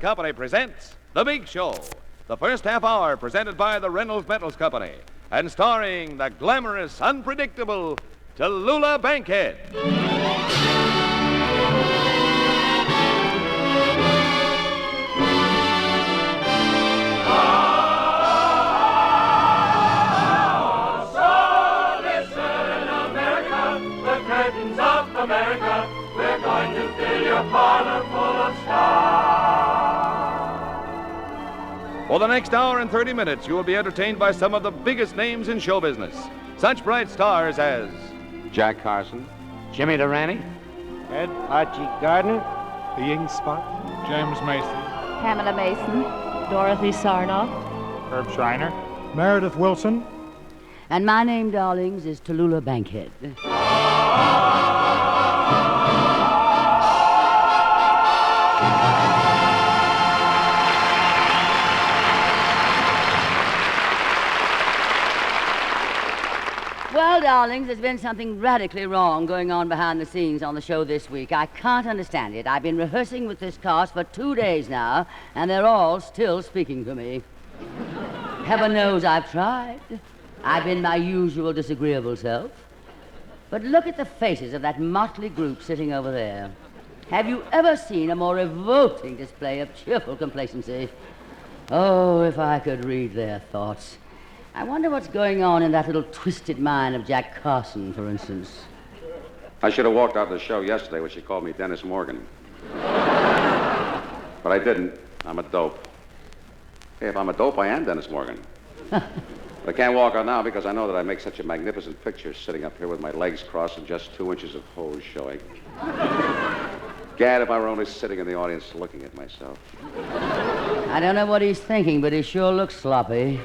Company presents The Big Show. The first half hour presented by the Reynolds Metals Company and starring the glamorous, unpredictable Tallulah Bankhead. America, we're going to fill your parlor full of stars. For the next hour and 30 minutes, you will be entertained by some of the biggest names in show business. Such bright stars as Jack Carson, Jimmy Durante, Ed Archie Gardner, The Ink Spot, James Mason, Pamela Mason, Dorothy Sarnoff, Herb Schreiner, Meredith Wilson. And my name, darlings, is Tallulah Bankhead. Well, darlings, there's been something radically wrong going on behind the scenes on the show this week. I can't understand it. I've been rehearsing with this cast for 2 days now, and they're all still speaking to me. Heaven knows I've tried. I've been my usual disagreeable self. But look at the faces of that motley group sitting over there. Have you ever seen a more revolting display of cheerful complacency? Oh, if I could read their thoughts. I wonder what's going on in that little twisted mind of Jack Carson, for instance. I should have walked out of the show yesterday when she called me Dennis Morgan. But I didn't. I'm a dope. Hey, if I'm a dope, I am Dennis Morgan. I can't walk out now because I know that I make such a magnificent picture sitting up here with my legs crossed and just 2 inches of hose showing. Gad, if I were only sitting in the audience looking at myself. I don't know what he's thinking, but he sure looks sloppy.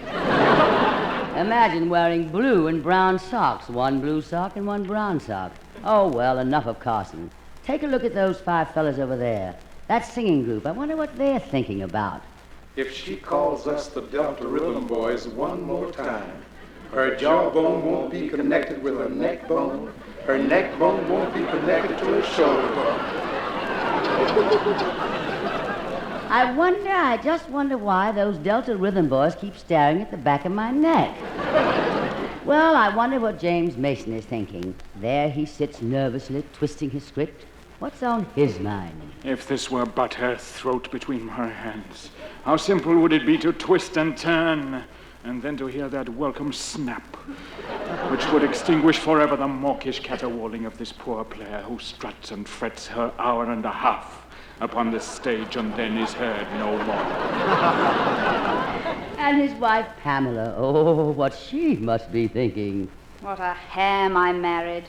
Imagine wearing blue and brown socks, one blue sock and one brown sock. Oh, well, enough of Carson. Take a look at those 5 fellas over there. That singing group. I wonder what they're thinking about. If she calls us the Delta Rhythm Boys one more time, her jawbone won't be connected with her neck bone. Her neck bone won't be connected to her shoulder bone. I just wonder why those Delta Rhythm Boys keep staring at the back of my neck. Well, I wonder what James Mason is thinking. There he sits nervously twisting his script. What's on his mind? If this were but her throat between my hands, how simple would it be to twist and turn, and then to hear that welcome snap, which would extinguish forever the mawkish caterwauling of this poor player who struts and frets her hour and a half upon the stage and then is heard no more. And his wife, Pamela. Oh, what she must be thinking. what a ham I married.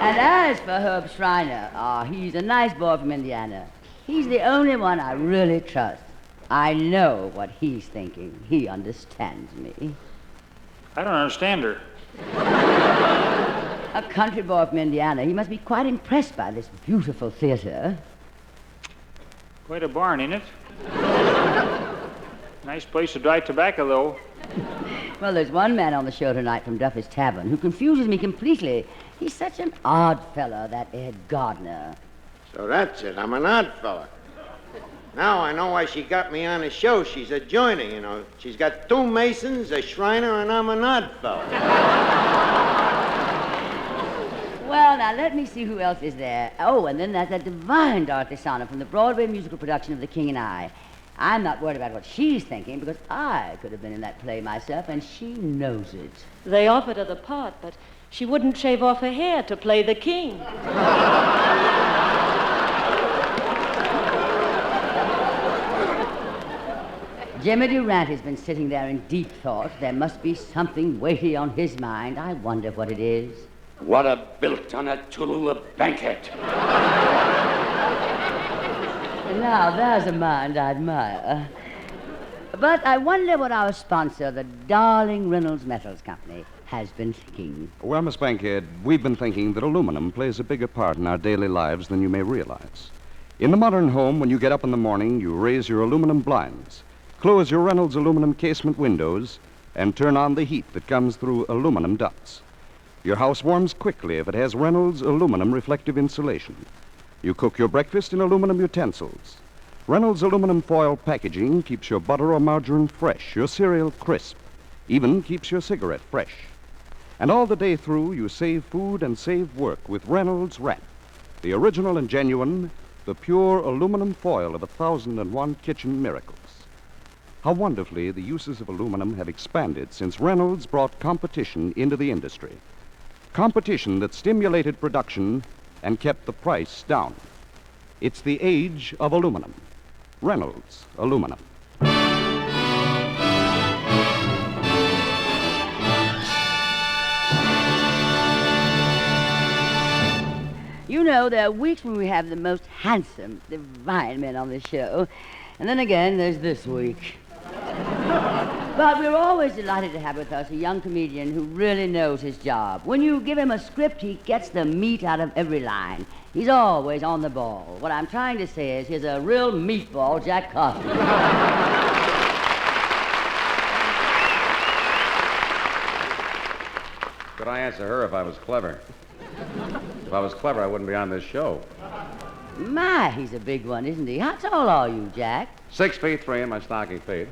And as for Herb Schreiner, he's a nice boy from Indiana. He's the only one I really trust. I know what he's thinking. He understands me. I don't understand her. A country boy from Indiana. He must be quite impressed by this beautiful theater. Quite a barn, ain't it? Nice place to dry tobacco, though. Well, there's one man on the show tonight from Duffy's Tavern who confuses me completely. He's such an odd fellow, that Ed Gardner. So that's it. I'm an odd fella. Now I know why she got me on the show. She's a joiner, you know. She's got 2 Masons, a Schreiner, and I'm an odd fella. Well, now, let me see who else is there. Oh, and then there's that divine Dorothy Sarnoff from the Broadway musical production of The King and I. I'm not worried about what she's thinking, because I could have been in that play myself, and she knows it. They offered her the part, but she wouldn't shave off her hair to play the king. Jimmy Durante has been sitting there in deep thought. There must be something weighty on his mind. I wonder what it is. What a built on a Tallulah Bankhead. Now, there's a mind I admire. But I wonder what our sponsor, the darling Reynolds Metals Company, has been thinking. Well, Miss Bankhead, we've been thinking that aluminum plays a bigger part in our daily lives than you may realize. In the modern home, when you get up in the morning, you raise your aluminum blinds, close your Reynolds aluminum casement windows, and turn on the heat that comes through aluminum ducts. Your house warms quickly if it has Reynolds aluminum reflective insulation. You cook your breakfast in aluminum utensils. Reynolds aluminum foil packaging keeps your butter or margarine fresh, your cereal crisp, even keeps your cigarette fresh. And all the day through, you save food and save work with Reynolds Wrap, the original and genuine, the pure aluminum foil of 1,001 kitchen miracles. How wonderfully the uses of aluminum have expanded since Reynolds brought competition into the industry. Competition that stimulated production and kept the price down. It's the age of aluminum. Reynolds Aluminum. You know, there are weeks when we have the most handsome, divine men on the show. And then again, there's this week. But we're always delighted to have with us a young comedian who really knows his job. When you give him a script, he gets the meat out of every line. He's always on the ball. What I'm trying to say is he's a real meatball, Jack Coffey. Could I answer her if I was clever? If I was clever, I wouldn't be on this show. My, he's a big one, isn't he? How tall are you, Jack? 6 feet 3 in my stocking feet.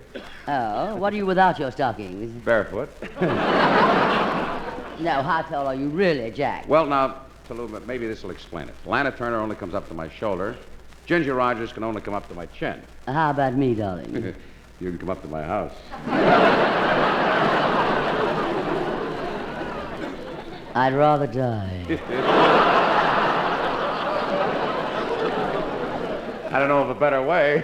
Oh, what are you without your stockings? Barefoot. No, how tall are you really, Jack? Well, now, Tallulah, maybe this will explain it. Lana Turner only comes up to my shoulder. Ginger Rogers can only come up to my chin. How about me, darling? You can come up to my house. I'd rather die. I don't know of a better way.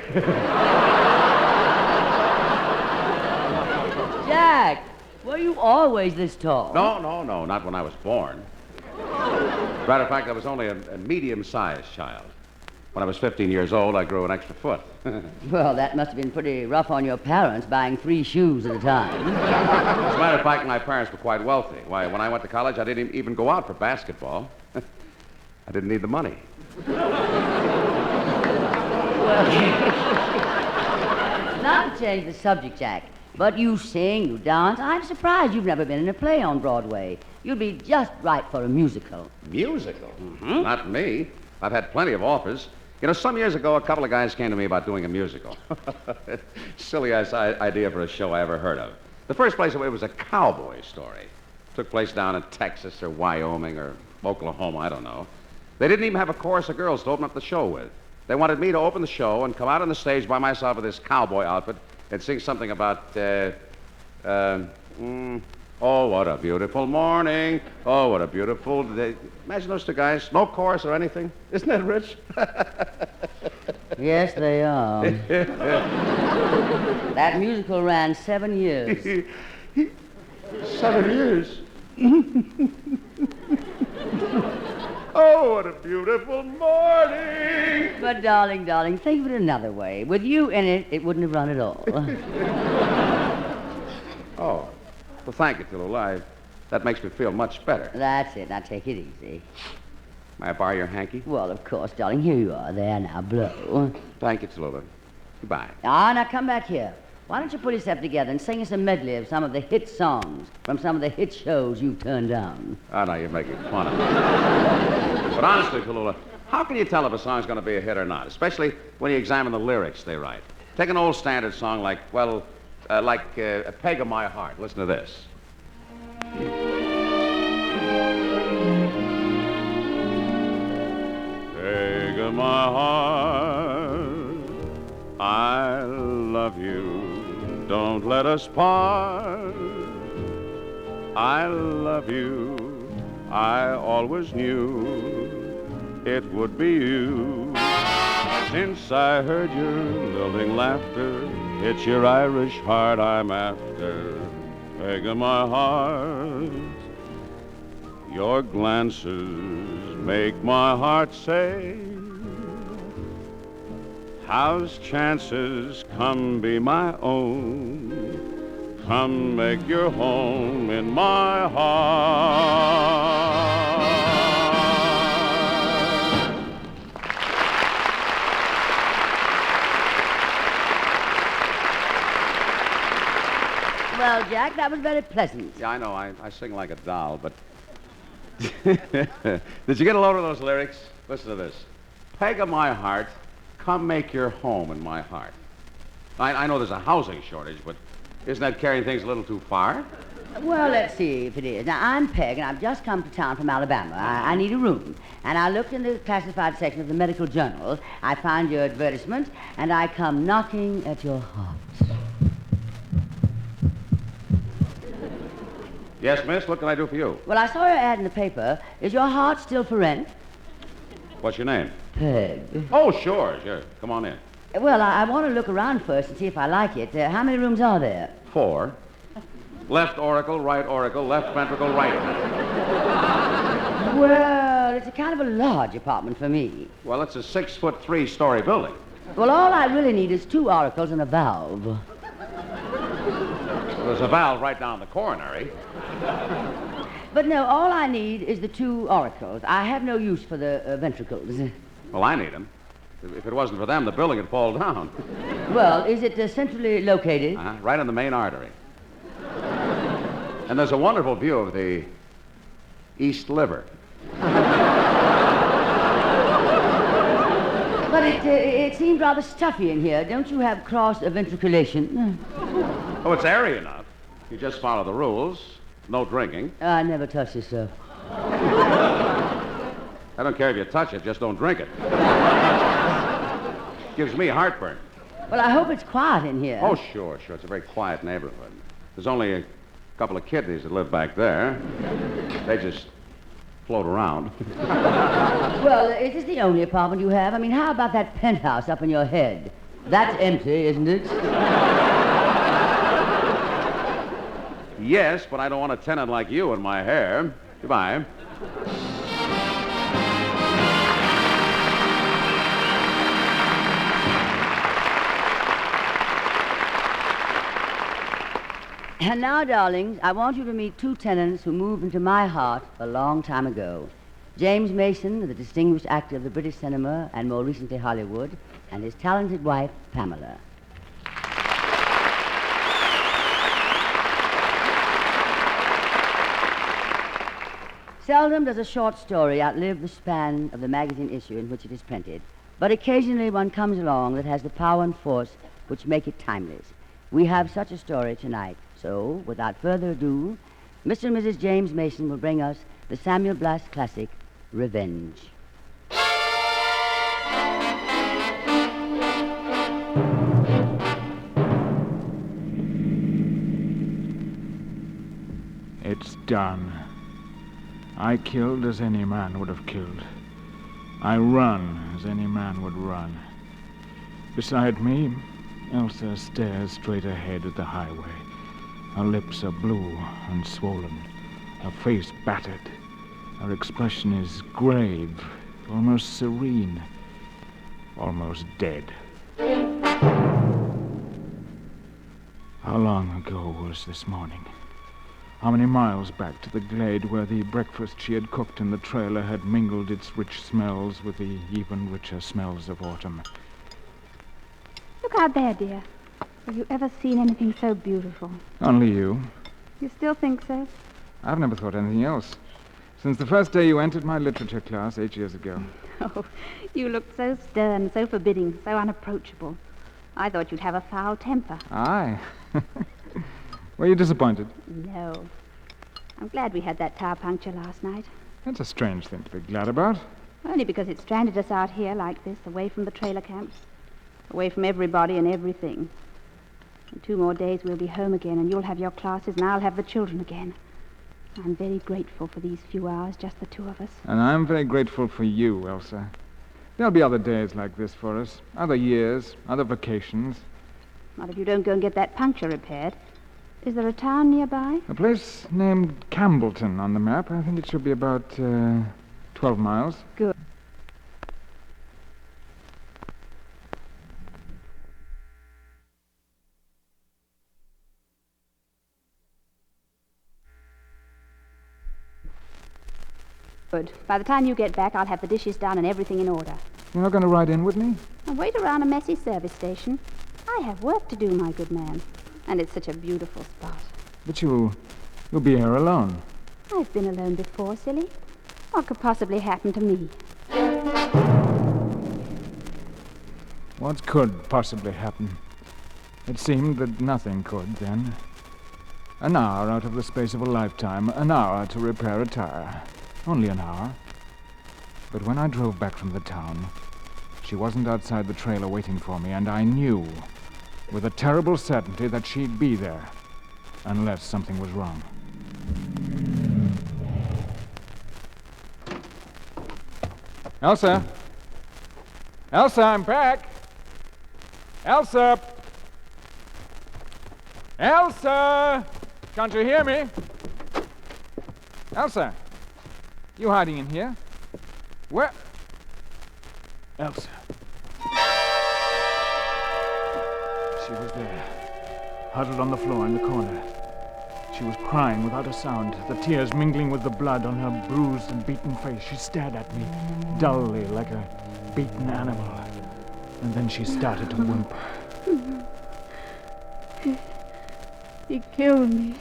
Jack, were you always this tall? No, not when I was born. Matter of fact, I was only a medium-sized child. When I was 15 years old, I grew an extra foot. Well, that must have been pretty rough on your parents, buying 3 shoes at a time. As a matter of fact, my parents were quite wealthy. Why, when I went to college, I didn't even go out for basketball. I didn't need the money. Not to change the subject, Jack, but you sing, you dance. I'm surprised you've never been in a play on Broadway. You'd be just right for a musical. Musical? Mm-hmm. Not me. I've had plenty of offers. You know, some years ago, a couple of guys came to me about doing a musical. Silliest idea for a show I ever heard of. The first place, it was a cowboy story. Took place down in Texas or Wyoming or Oklahoma, I don't know. They didn't even have a chorus of girls to open up the show with. They wanted me to open the show and come out on the stage by myself with this cowboy outfit and sing something about, oh, what a beautiful morning. Oh, what a beautiful day. Imagine those two guys, no chorus or anything. Isn't that rich? Yes, they are. That musical ran 7 years. 7 years? Oh, what a beautiful morning. But, darling, think of it another way. With you in it, it wouldn't have run at all. Oh, well, thank you, Tallulah. That makes me feel much better. That's it. Now, take it easy. May I borrow your hanky? Well, of course, darling. Here you are. There, now, blow. Thank you, Tallulah. Goodbye. Ah, now, come back here. Why don't you put yourself together and sing us a medley of some of the hit songs from some of the hit shows you've turned down? Oh, now you're making fun of me. But honestly, Tallulah, how can you tell if a song's going to be a hit or not, especially when you examine the lyrics they write? Take an old standard song like, A Peg of My Heart. Listen to this. Peg of my heart, I love you. Don't let us part. I love you. I always knew it would be you. Since I heard your lilting laughter, it's your Irish heart I'm after. Peg of my heart, your glances make my heart say, how's chances, come be my own. Come make your home in my heart. Well, Jack, that was very pleasant. Yeah, I know. I sing like a doll, but Did you get a load of those lyrics? Listen to this. Peg of my heart, come make your home in my heart. I know there's a housing shortage, but isn't that carrying things a little too far? Well, let's see if it is. Now, I'm Peg, and I've just come to town from Alabama. I need a room. And I looked in the classified section of the medical journal. I found your advertisement, and I come knocking at your heart. Yes, miss, what can I do for you? Well, I saw your ad in the paper. Is your heart still for rent? What's your name? Peg. Oh, sure. Come on in. Well, I want to look around first and see if I like it. How many rooms are there? 4. Left auricle, right auricle, left ventricle, right ventricle. Well, it's a kind of a large apartment for me. Well, it's a 6-foot 3-story building. Well, all I really need is 2 auricles and a valve. Well, there's a valve right down the coronary. But no, all I need is the 2 auricles. I have no use for the ventricles. Well, I need them. If it wasn't for them, the building would fall down. Well, is it centrally located? Right on the main artery. And there's a wonderful view of the East Liver. But it seems rather stuffy in here. Don't you have cross ventriculation? Oh, it's airy enough. You just follow the rules. No drinking. I never touch this stuff. I don't care if you touch it, just don't drink it. Gives me heartburn. Well, I hope it's quiet in here. Oh, sure. It's a very quiet neighborhood. There's only a couple of kidneys that live back there. They just float around. Well, is this the only apartment you have? I mean, how about that penthouse up in your head? That's empty, isn't it? Yes, but I don't want a tenant like you in my hair. Goodbye. And now, darlings, I want you to meet 2 tenants who moved into my heart a long time ago. James Mason, the distinguished actor of the British cinema and more recently Hollywood, and his talented wife, Pamela. Seldom does a short story outlive the span of the magazine issue in which it is printed, but occasionally one comes along that has the power and force which make it timeless. We have such a story tonight, so without further ado, Mr. and Mrs. James Mason will bring us the Samuel Blast classic, Revenge. It's done. I killed as any man would have killed. I run as any man would run. Beside me, Elsa stares straight ahead at the highway. Her lips are blue and swollen, her face battered. Her expression is grave, almost serene, almost dead. How long ago was this morning? How many miles back to the glade where the breakfast she had cooked in the trailer had mingled its rich smells with the even richer smells of autumn? Look out there, dear. Have you ever seen anything so beautiful? Only you. You still think so? I've never thought anything else. Since the first day you entered my literature class 8 years ago. Oh, you looked so stern, so forbidding, so unapproachable. I thought you'd have a foul temper. Aye. Were you disappointed? No. I'm glad we had that tire puncture last night. That's a strange thing to be glad about. Only because it stranded us out here like this, away from the trailer camps. Away from everybody and everything. In 2 more days we'll be home again, and you'll have your classes, and I'll have the children again. I'm very grateful for these few hours, just the 2 of us. And I'm very grateful for you, Elsa. There'll be other days like this for us. Other years, other vacations. Not if you don't go and get that puncture repaired. Is there a town nearby? A place named Campbellton on the map. I think it should be about 12 miles. Good. Good. By the time you get back, I'll have the dishes done and everything in order. You're not going to ride in with me? I'll wait around a messy service station. I have work to do, my good man. And it's such a beautiful spot. But you'll be here alone. I've been alone before, silly. What could possibly happen to me? What could possibly happen? It seemed that nothing could then. An hour out of the space of a lifetime, an hour to repair a tire. Only an hour. But when I drove back from the town, she wasn't outside the trailer waiting for me, and I knew, with a terrible certainty, that she'd be there, unless something was wrong. Elsa! Elsa, I'm back! Elsa! Elsa! Can't you hear me? Elsa! You hiding in here? Where? Elsa. She was there, huddled on the floor in the corner. She was crying without a sound, the tears mingling with the blood on her bruised and beaten face. She stared at me, dully, like a beaten animal. And then she started to whimper. He killed me.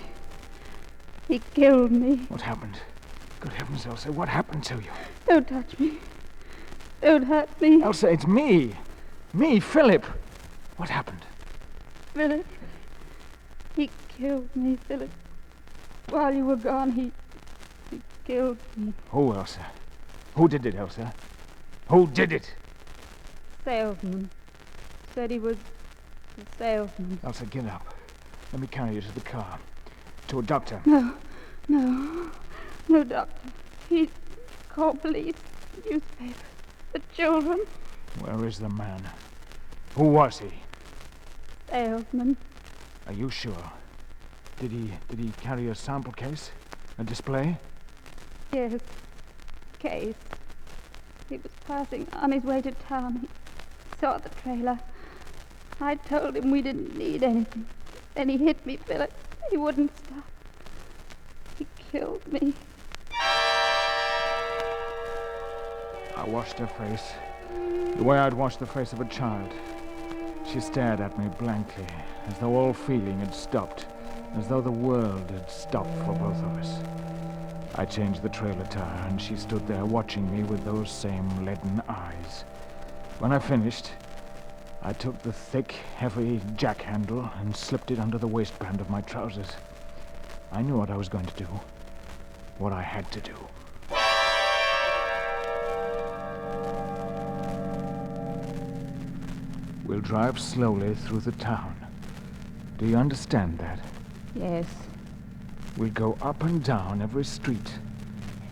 He killed me. What happened? Good heavens, Elsa, what happened to you? Don't touch me. Don't hurt me. Elsa, it's me. Me, Philip. What happened? Philip. He killed me, Philip. While you were gone, he killed me. Who, Elsa? Who did it, Elsa? Who did it? Salesman. Said he was a salesman. Elsa, get up. Let me carry you to the car. To a doctor. No, doctor. He's called police, newspaper, the children. Where is the man? Who was he? Salesman. Are you sure? Did he carry a sample case? A display? Yes. Case. He was passing on his way to town. He saw the trailer. I told him we didn't need anything. Then he hit me, Philip. He wouldn't stop. He killed me. I washed her face, the way I'd wash the face of a child. She stared at me blankly, as though all feeling had stopped, as though the world had stopped for both of us. I changed the trailer tire, and she stood there watching me with those same leaden eyes. When I finished, I took the thick, heavy jack handle and slipped it under the waistband of my trousers. I knew what I was going to do, what I had to do. We'll drive slowly through the town. Do you understand that? Yes. We'll go up and down every street,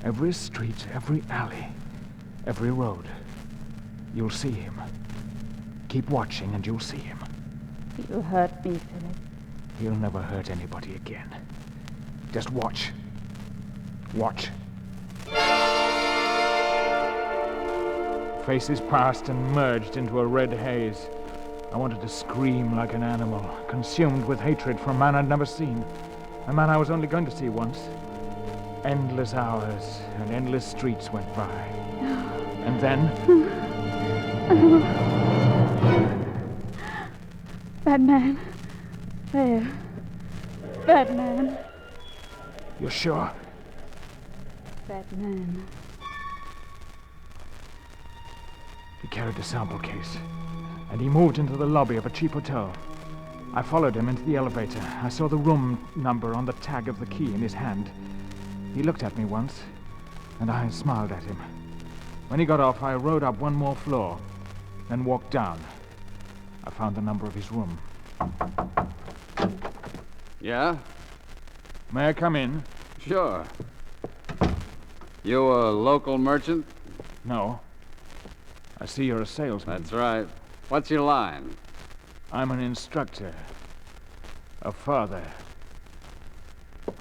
every alley, every road. You'll see him. Keep watching and you'll see him. He'll hurt me, Philip. He'll never hurt anybody again. Just watch. Watch. Faces passed and merged into a red haze. I wanted to scream like an animal, consumed with hatred for a man I'd never seen. A man I was only going to see once. Endless hours and endless streets went by. And then... That man. There. That man. You're sure? That man. He carried a sample case, and he moved into the lobby of a cheap hotel. I followed him into the elevator. I saw the room number on the tag of the key in his hand. He looked at me once, and I smiled at him. When he got off, I rode up one more floor, then walked down. I found the number of his room. Yeah? May I come in? Sure. You a local merchant? No. I see you're a salesman. That's right. What's your line? I'm an instructor. A father.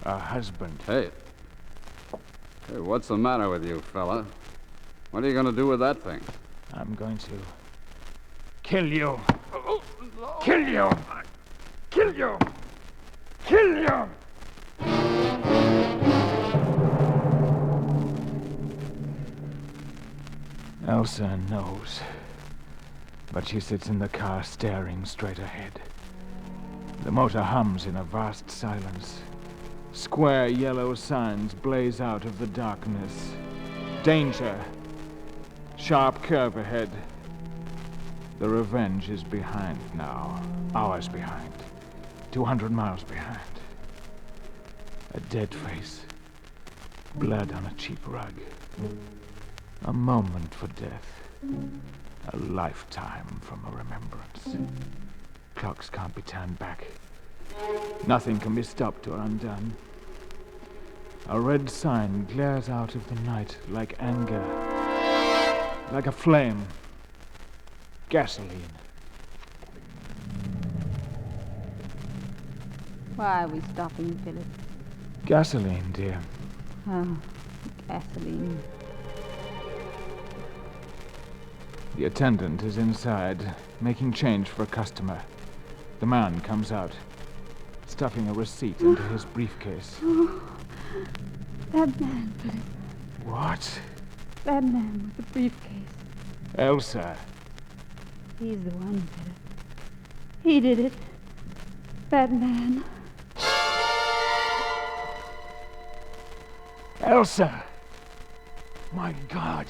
A husband. Hey, what's the matter with you, fella? What are you going to do with that thing? I'm going to kill you. Kill you! Kill you! Kill you! Elsa knows, but she sits in the car staring straight ahead. The motor hums in a vast silence. Square yellow signs blaze out of the darkness. Danger. Sharp curve ahead. The Revenge is behind now. Hours behind. 200 miles behind. A dead face. Blood on a cheap rug. A moment for death. A lifetime from a remembrance. Clocks can't be turned back. Nothing can be stopped or undone. A red sign glares out of the night like anger. Like a flame. Gasoline. Why are we stopping, Philip? Gasoline, dear. Oh, gasoline. The attendant is inside, making change for a customer. The man comes out, stuffing a receipt into his briefcase. Oh, that man, Philip. What? That man with the briefcase. Elsa. He's the one, Philip. He did it. That man. Elsa! My God!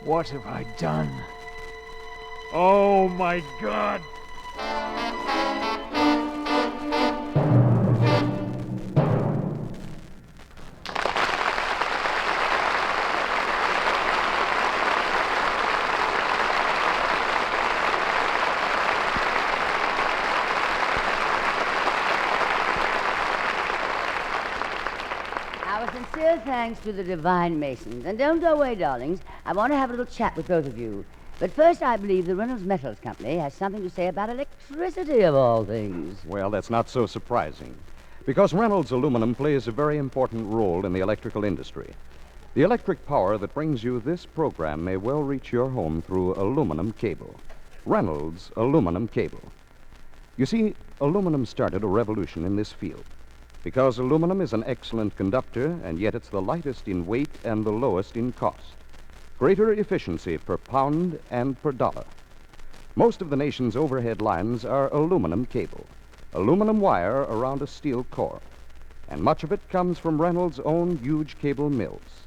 What have I done? Oh, my God! Our sincere thanks to the Divine Masons. And don't go away, darlings. I want to have a little chat with both of you. But first, I believe the Reynolds Metals Company has something to say about electricity, of all things. Well, that's not so surprising, because Reynolds Aluminum plays a very important role in the electrical industry. The electric power that brings you this program may well reach your home through aluminum cable. Reynolds Aluminum Cable. You see, aluminum started a revolution in this field, because aluminum is an excellent conductor, and yet it's the lightest in weight and the lowest in cost. Greater efficiency per pound and per dollar. Most of the nation's overhead lines are aluminum cable, aluminum wire around a steel core, and much of it comes from Reynolds' own huge cable mills.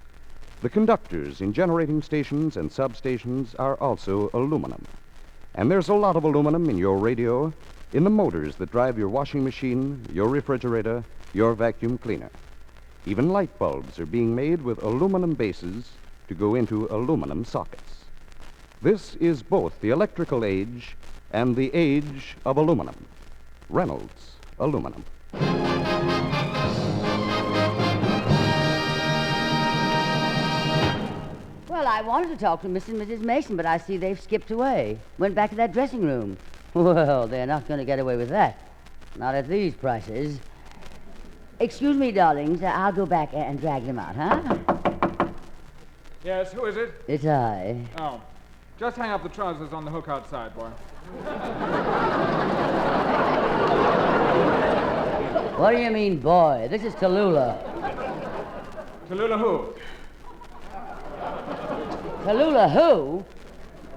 The conductors in generating stations and substations are also aluminum. And there's a lot of aluminum in your radio, in the motors that drive your washing machine, your refrigerator, your vacuum cleaner. Even light bulbs are being made with aluminum bases to go into aluminum sockets. This is both the electrical age and the age of aluminum. Reynolds Aluminum. Well, I wanted to talk to Mr. and Mrs. Mason, but I see they've skipped away. Went back to that dressing room. Well, they're not going to get away with that. Not at these prices. Excuse me, darlings. I'll go back and drag them out, huh? Yes, who is it? It's I. Oh. Just hang up the trousers on the hook outside, boy. What do you mean, boy? This is Tallulah. Tallulah who? Tallulah who?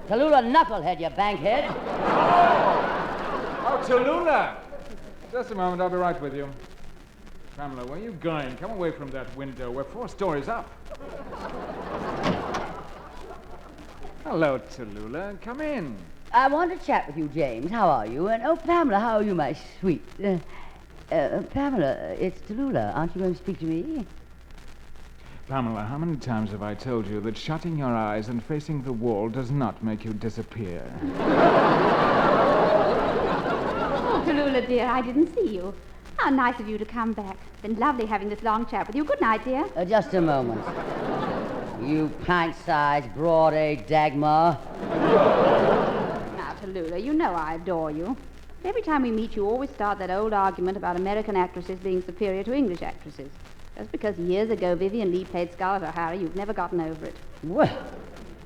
Tallulah Knucklehead, you bankhead. Oh, Tallulah! Just a moment, I'll be right with you. Pamela, where are you going? Come away from that window. We're 4 stories up. Hello, Tallulah. Come in. I want to chat with you, James. How are you? And, oh, Pamela, how are you, my sweet? Pamela, it's Tallulah. Aren't you going to speak to me? Pamela, how many times have I told you that shutting your eyes and facing the wall does not make you disappear? Oh, Tallulah, dear, I didn't see you. How nice of you to come back. Been lovely having this long chat with you. Good night, dear. Just a moment. You pint-sized, broad-A Dagmar. Now, Tallulah, you know I adore you. Every time we meet, you always start that old argument about American actresses being superior to English actresses. Just because years ago Vivian Leigh played Scarlett O'Hara, you've never gotten over it. Well,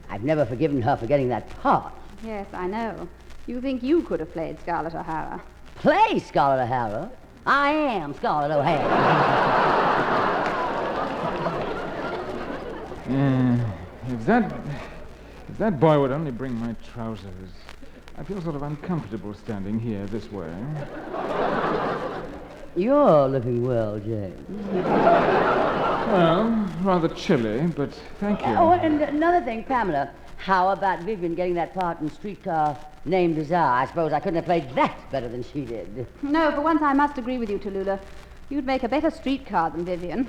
I've never forgiven her for getting that part. Yes, I know. You think you could have played Scarlett O'Hara? Play Scarlett O'Hara? I am Scarlett O'Hara. If that boy would only bring my trousers. I feel sort of uncomfortable standing here this way. You're looking well, James. Well, rather chilly, but thank you. Oh, and another thing, Pamela. How about Vivian getting that part in Streetcar Named Desire? I suppose I couldn't have played that better than she did. No, for once I must agree with you, Tallulah. You'd make a better streetcar than Vivian.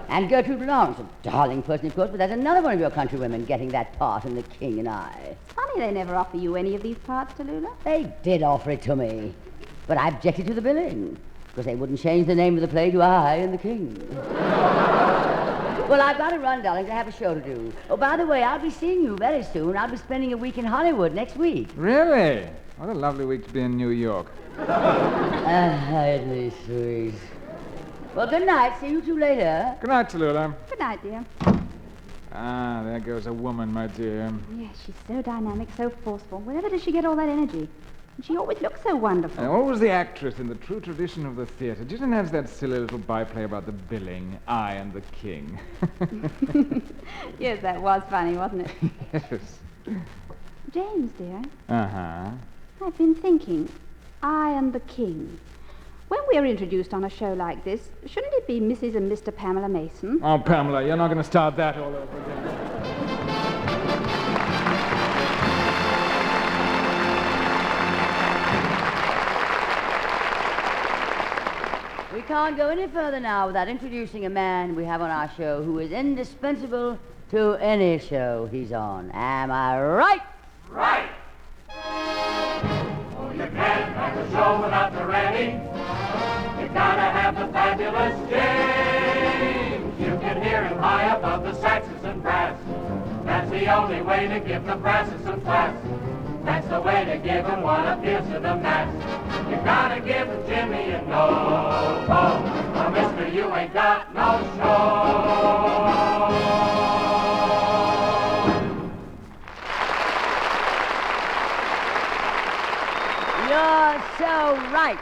And Gertrude Lawrence, a darling person, of course, but there's another one of your countrywomen getting that part in The King and I. It's funny they never offer you any of these parts, Tallulah. They did offer it to me, but I objected to the billing, because they wouldn't change the name of the play to I and the King. Well, I've got to run, darling. I have a show to do. Oh, by the way, I'll be seeing you very soon. I'll be spending a week in Hollywood next week. Really? What a lovely week to be in New York. Idly sweet. Well, good night. See you two later. Good night, Tallulah. Good night, dear. Ah, there goes a woman, my dear. Yes, she's so dynamic, so forceful. Wherever does she get all that energy? And she always looks so wonderful. And always the actress in the true tradition of the theatre. Didn't have that silly little byplay about the billing, I and the King. Yes, that was funny, wasn't it? Yes. James, dear, Uh-huh. I've been thinking, I and the King. When we're introduced on a show like this, shouldn't it be Mrs. and Mr. Pamela Mason? Oh, Pamela, you're not going to start that all over again. We can't go any further now without introducing a man we have on our show who is indispensable to any show he's on. Am I right? Right! Oh, you can't have a show without the Randy. You gotta have the fabulous James. You can hear him high above the saxes and brass. That's the only way to give the brasses some class. That's the way to give him what appeals to the mass. You gotta give Jimmy a no-go, or mister, you ain't got no show. You're so right.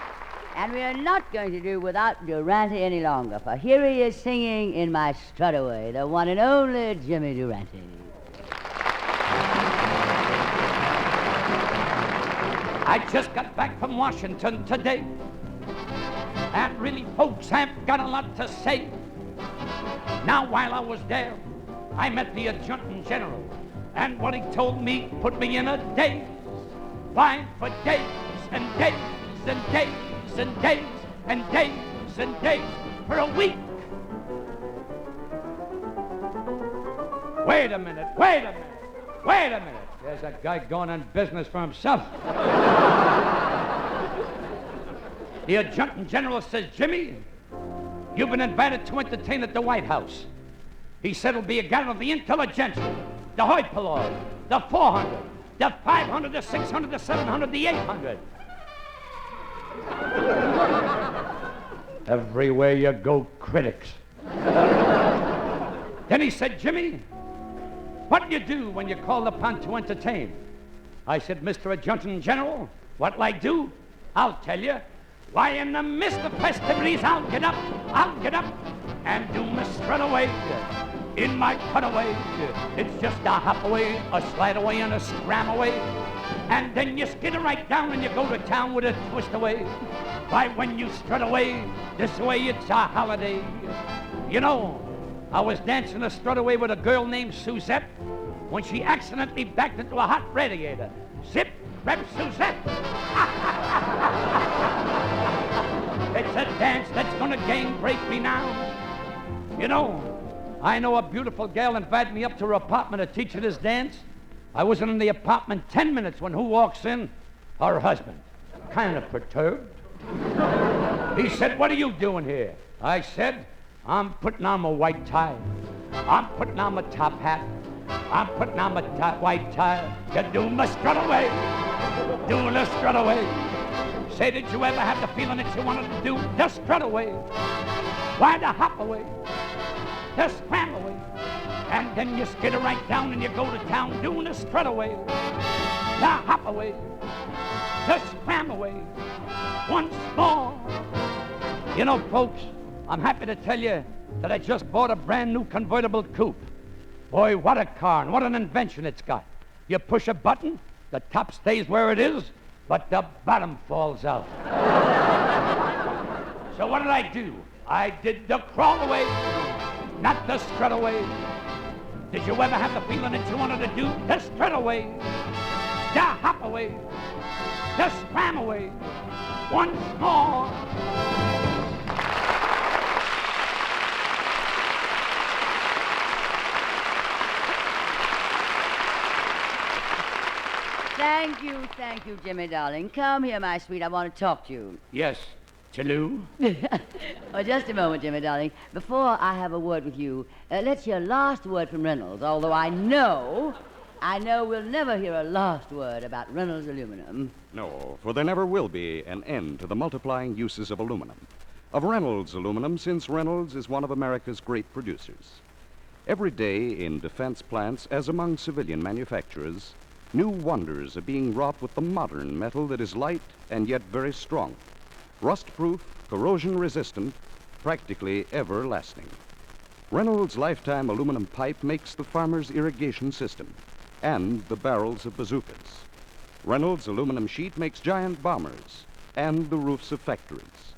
And we are not going to do without Durante any longer, for here he is singing in my strutaway, the one and only Jimmy Durante. I just got back from Washington today, and really folks haven't got a lot to say. Now, while I was there, I met the Adjutant General, and what he told me put me in a daze. Why, for days and days and days and days and days and days for a week. Wait a minute, wait a minute, wait a minute. There's a guy going on business for himself. The Adjutant General says, Jimmy, you've been invited to entertain at the White House. He said it'll be a gathering of the intelligentsia, the hoi polloi, the 400, the 500, the 600, the 700, the 800. Everywhere you go, critics. Then he said, Jimmy, what do you do when you're called upon to entertain? I said, Mr. Adjutant General, what'll I do? I'll tell you. Why, in the midst of festivities, I'll get up and do my strut away. In my cutaway, it's just a hop away, a slide away, and a scram away. And then you skitter right down and you go to town with a twist away. Why, when you strut away, this way it's a holiday. You know, I was dancing a strut away with a girl named Suzette when she accidentally backed into a hot radiator. Zip, rep, Suzette. It's a dance that's gonna gain break me now. You know, I know a beautiful gal invited me up to her apartment to teach her this dance. I wasn't in the apartment 10 minutes when who walks in? Her husband. Kind of perturbed. He said, what are you doing here? I said, I'm putting on my white tie. I'm putting on my top hat. I'm putting on my white tie to do my strut away. Doing the strut away. Say, did you ever have the feeling that you wanted to do the strut away? Why, the hop away, the scram away, and then you skitter right down and you go to town doing the strut away, the hop away, the scram away, once more. You know, folks, I'm happy to tell you that I just bought a brand new convertible coupe. Boy, what a car and what an invention it's got. You push a button, the top stays where it is, but the bottom falls out. So what did I do? I did the crawl away, not the strut away. Did you ever have the feeling that you wanted to do the strut away, the hop away, the scram away once more? Thank you, Jimmy, darling. Come here, my sweet. I want to talk to you. Yes, Chalou? Oh, just a moment, Jimmy, darling. Before I have a word with you, let's hear a last word from Reynolds, although I know we'll never hear a last word about Reynolds Aluminum. No, for there never will be an end to the multiplying uses of aluminum. Of Reynolds Aluminum, since Reynolds is one of America's great producers. Every day in defense plants, as among civilian manufacturers, new wonders are being wrought with the modern metal that is light and yet very strong, rust-proof, corrosion-resistant, practically everlasting. Reynolds' lifetime aluminum pipe makes the farmer's irrigation system and the barrels of bazookas. Reynolds' aluminum sheet makes giant bombers and the roofs of factories.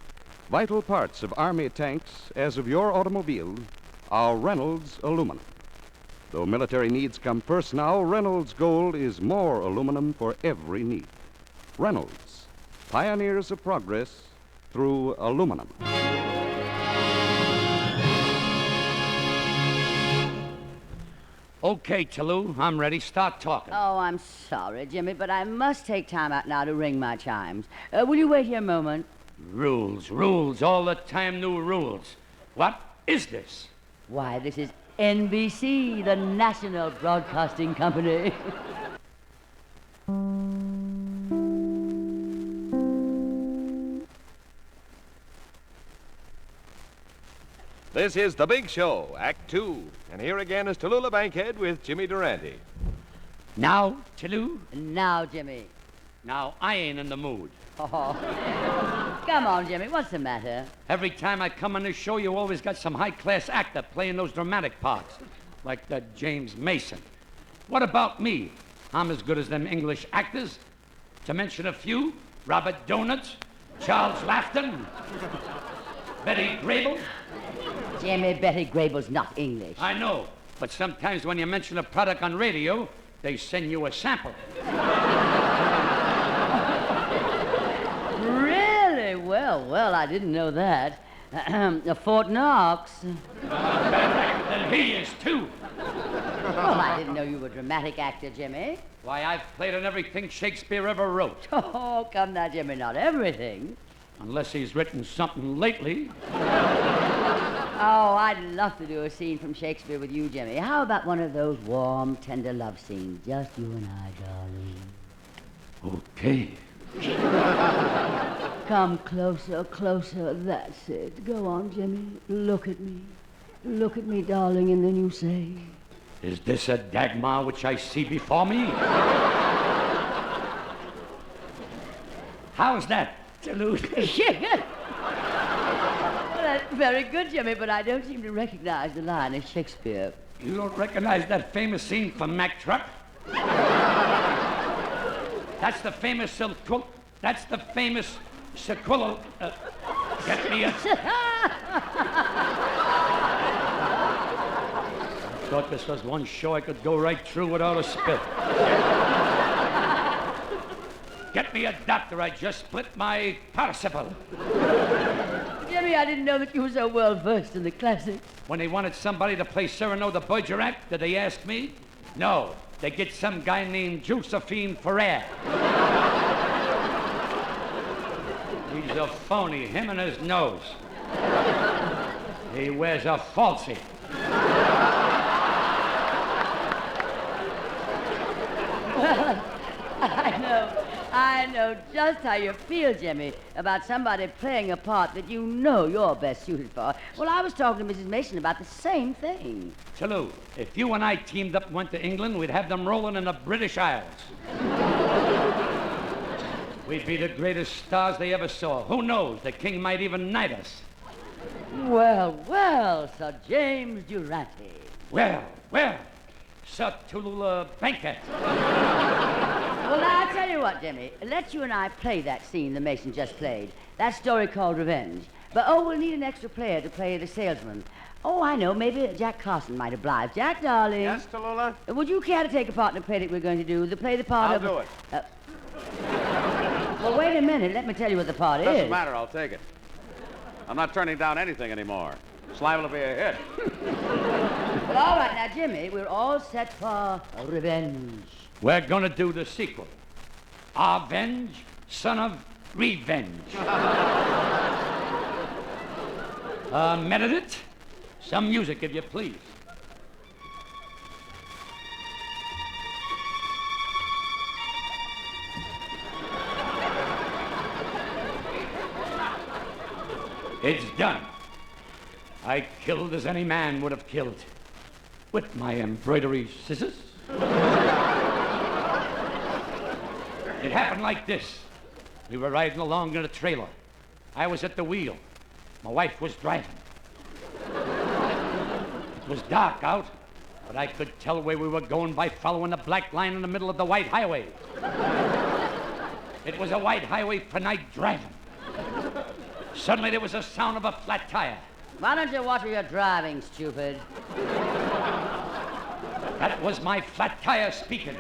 Vital parts of Army tanks, as of your automobile, are Reynolds aluminum. Though military needs come first now, Reynolds Gold is more aluminum for every need. Reynolds, pioneers of progress through aluminum. Okay, Chalou, I'm ready. Start talking. Oh, I'm sorry, Jimmy, but I must take time out now to ring my chimes. Will you wait here a moment? Rules, all the time new rules. What is this? Why, this is NBC, the National Broadcasting Company. This is The Big Show, Act 2. And here again is Tallulah Bankhead with Jimmy Durante. Now, Chalou? Now, Jimmy. Now, I ain't in the mood. Oh. Come on, Jimmy, what's the matter? Every time I come on this show, you always got some high-class actor playing those dramatic parts, like that James Mason. What about me? I'm as good as them English actors. To mention a few, Robert Donuts, Charles Laughton, Betty Grable. Jimmy, Betty Grable's not English. I know, but sometimes when you mention a product on radio, they send you a sample. Really? Well, I didn't know that. Fort Knox. Then he is, too. Well, I didn't know you were a dramatic actor, Jimmy. Why, I've played in everything Shakespeare ever wrote. Oh, come now, Jimmy, not everything. Unless he's written something lately. Oh, I'd love to do a scene from Shakespeare with you, Jimmy. How about one of those warm, tender love scenes? Just you and I, darling. Okay. Come closer, closer. That's it. Go on, Jimmy. Look at me. Look at me, darling, and then you say... Is this a Dagmar which I see before me? How's that, Chalou? Well, that's very good, Jimmy, but I don't seem to recognize the line of Shakespeare. You don't recognize that famous scene from Mack Truck? That's the famous That's the famous sequel. Get me a... I thought this was one show I could go right through without a spit. Get me a doctor. I just split my participle. Jimmy, I didn't know that you were so well versed in the classics. When they wanted somebody to play Cyrano de Bergerac, did they ask me? No. They get some guy named Josephine Ferrer. He's a phony, him and his nose. He wears a falsie. Well, I know just how you feel, Jimmy, about somebody playing a part that you know you're best suited for. Well, I was talking to Mrs. Mason about the same thing. Chalou, if you and I teamed up and went to England, we'd have them rolling in the British Isles. We'd be the greatest stars they ever saw. Who knows? The king might even knight us. Well, Sir James Durante. Well, Sir Tallulah Bankhead. Well, now, I'll tell you what, Jimmy. Let you and I play that scene the Mason just played. That story called Revenge. But, we'll need an extra player to play the salesman. Oh, I know. Maybe Jack Carson might oblige. Jack, darling. Yes, Tallulah? Would you care to take a part in the play that we're going to do? Play the part I'll of... do it. Well, wait a minute. Let me tell you what the part Doesn't is. matter. I'll take it. I'm not turning down anything anymore. It's liable to be a hit. Well, all right. Now, Jimmy, we're all set for revenge. We're going to do the sequel. Avenge, son of revenge. Meditate. Some music, if you please. It's done. I killed as any man would have killed. With my embroidery scissors. It happened like this. We were riding along in a trailer. I was at the wheel. My wife was driving. It was dark out, but I could tell where we were going by following the black line in the middle of the white highway. It was a white highway for night driving. Suddenly there was a sound of a flat tire. Why don't you watch where you're driving, stupid? That was my flat tire speaking.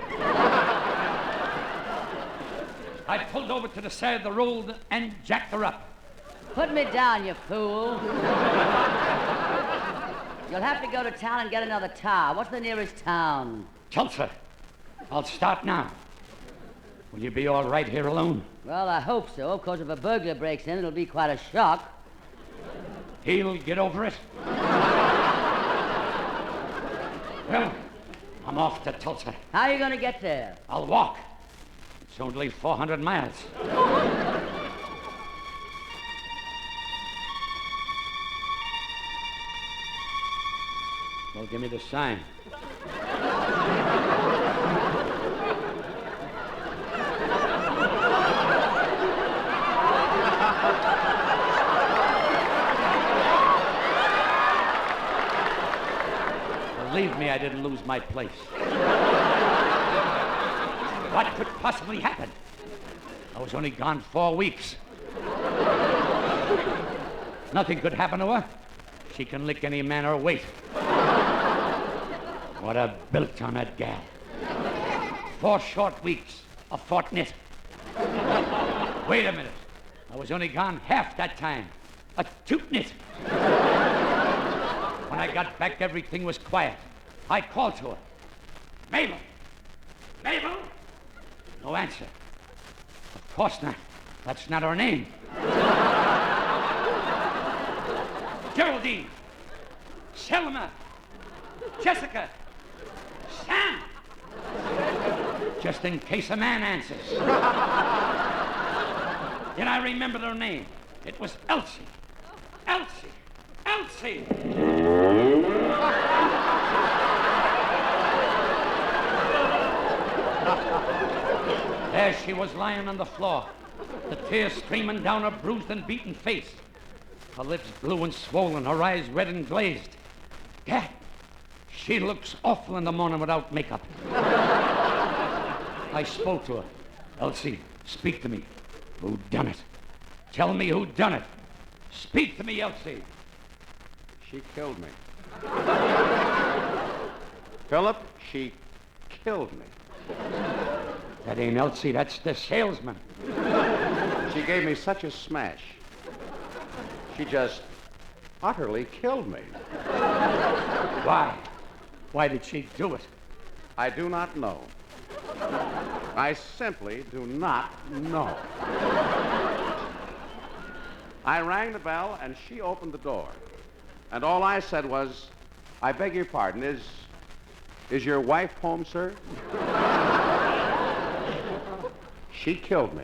I pulled over to the side of the road and jacked her up. Put me down, you fool. You'll have to go to town and get another tire. What's the nearest town? Tulsa. I'll start now. Will you be all right here alone? Well, I hope so. Of course, if a burglar breaks in, it'll be quite a shock. He'll get over it. Well, I'm off to Tulsa. How are you going to get there? I'll walk. It's only 400 miles. Well, give me the sign. Believe me, I didn't lose my place. What could possibly happen? I was only gone 4 weeks. Nothing could happen to her. She can lick any man her weight. What a built on that gal. 4 short weeks, a fortnight. Wait a minute. I was only gone half that time. A tootnit. When I got back, everything was quiet. I called to her. Mabel! Mabel! No answer. Of course not. That's not her name. Geraldine! Selma! Jessica! Sam! Just in case a man answers. Then I remembered her name. It was Elsie. Elsie! Elsie! There she was lying on the floor, the tears streaming down her bruised and beaten face. Her lips blue and swollen, her eyes red and glazed. Gad, she looks awful in the morning without makeup. I spoke to her. Elsie, speak to me. Who done it? Tell me who done it. Speak to me, Elsie. She killed me. Philip, she killed me. That ain't Elsie, that's the salesman. She gave me such a smash. She just utterly killed me. Why? Why did she do it? I do not know. I simply do not know. I rang the bell and she opened the door. And all I said was, I beg your pardon, is your wife home, sir? She killed me.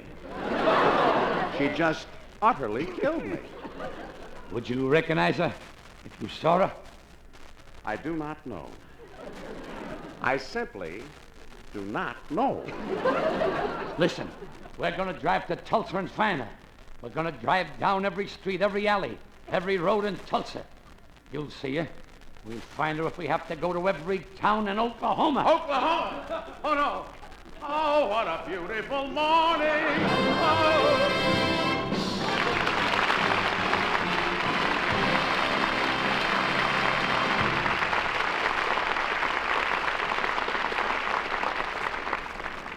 She just utterly killed me. Would you recognize her if you saw her? I do not know. I simply do not know. Listen, we're going to drive to Tulsa and find her. We're going to drive down every street, every alley, every road in Tulsa. You'll see her. We'll find her if we have to go to every town in Oklahoma. Oklahoma? Oh, no. Oh, what a beautiful morning. Oh.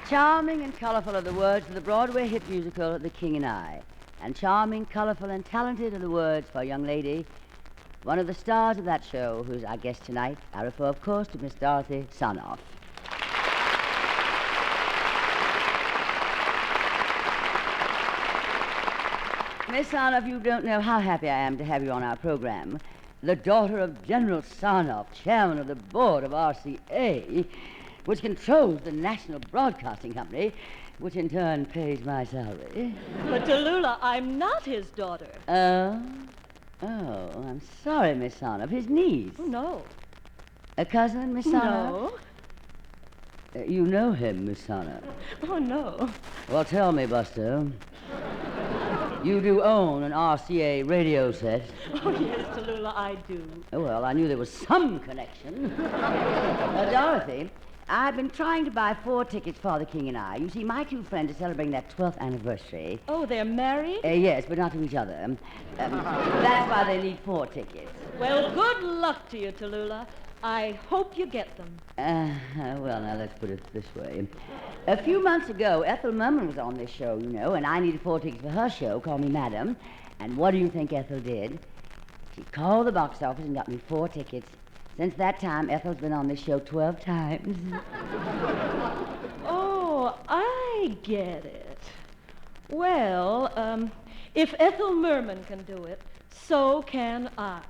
Charming and colorful are the words of the Broadway hit musical The King and I. And charming, colorful, and talented are the words for a young lady, one of the stars of that show, who's our guest tonight. I refer, of course, to Miss Dorothy Sanoff. Miss Sanoff, you don't know how happy I am to have you on our program. The daughter of General Sarnoff, chairman of the board of RCA, which controls the National Broadcasting Company, which in turn pays my salary. But Tallulah, I'm not his daughter. Oh, I'm sorry, Miss Sarnoff. His niece. Oh, no. A cousin, Miss Sarnoff? No. You know him, Miss Sarnoff. Oh, no. Well, tell me, Buster. You do own an RCA radio set. Oh, yes, Tallulah, I do. Oh, well, I knew there was some connection. Dorothy, I've been trying to buy 4 tickets for The King and I. You see, my 2 friends are celebrating their 12th anniversary. Oh, they're married? Yes, but not to each other. That's why they need 4 tickets. Well, good luck to you, Tallulah. I hope you get them. Well, now, let's put it this way. A few months ago, Ethel Merman was on this show, you know, and I needed 4 tickets for her show, Call Me Madam. And what do you think Ethel did? She called the box office and got me 4 tickets. Since that time, Ethel's been on this show 12 times. Oh, I get it. Well, if Ethel Merman can do it, so can I.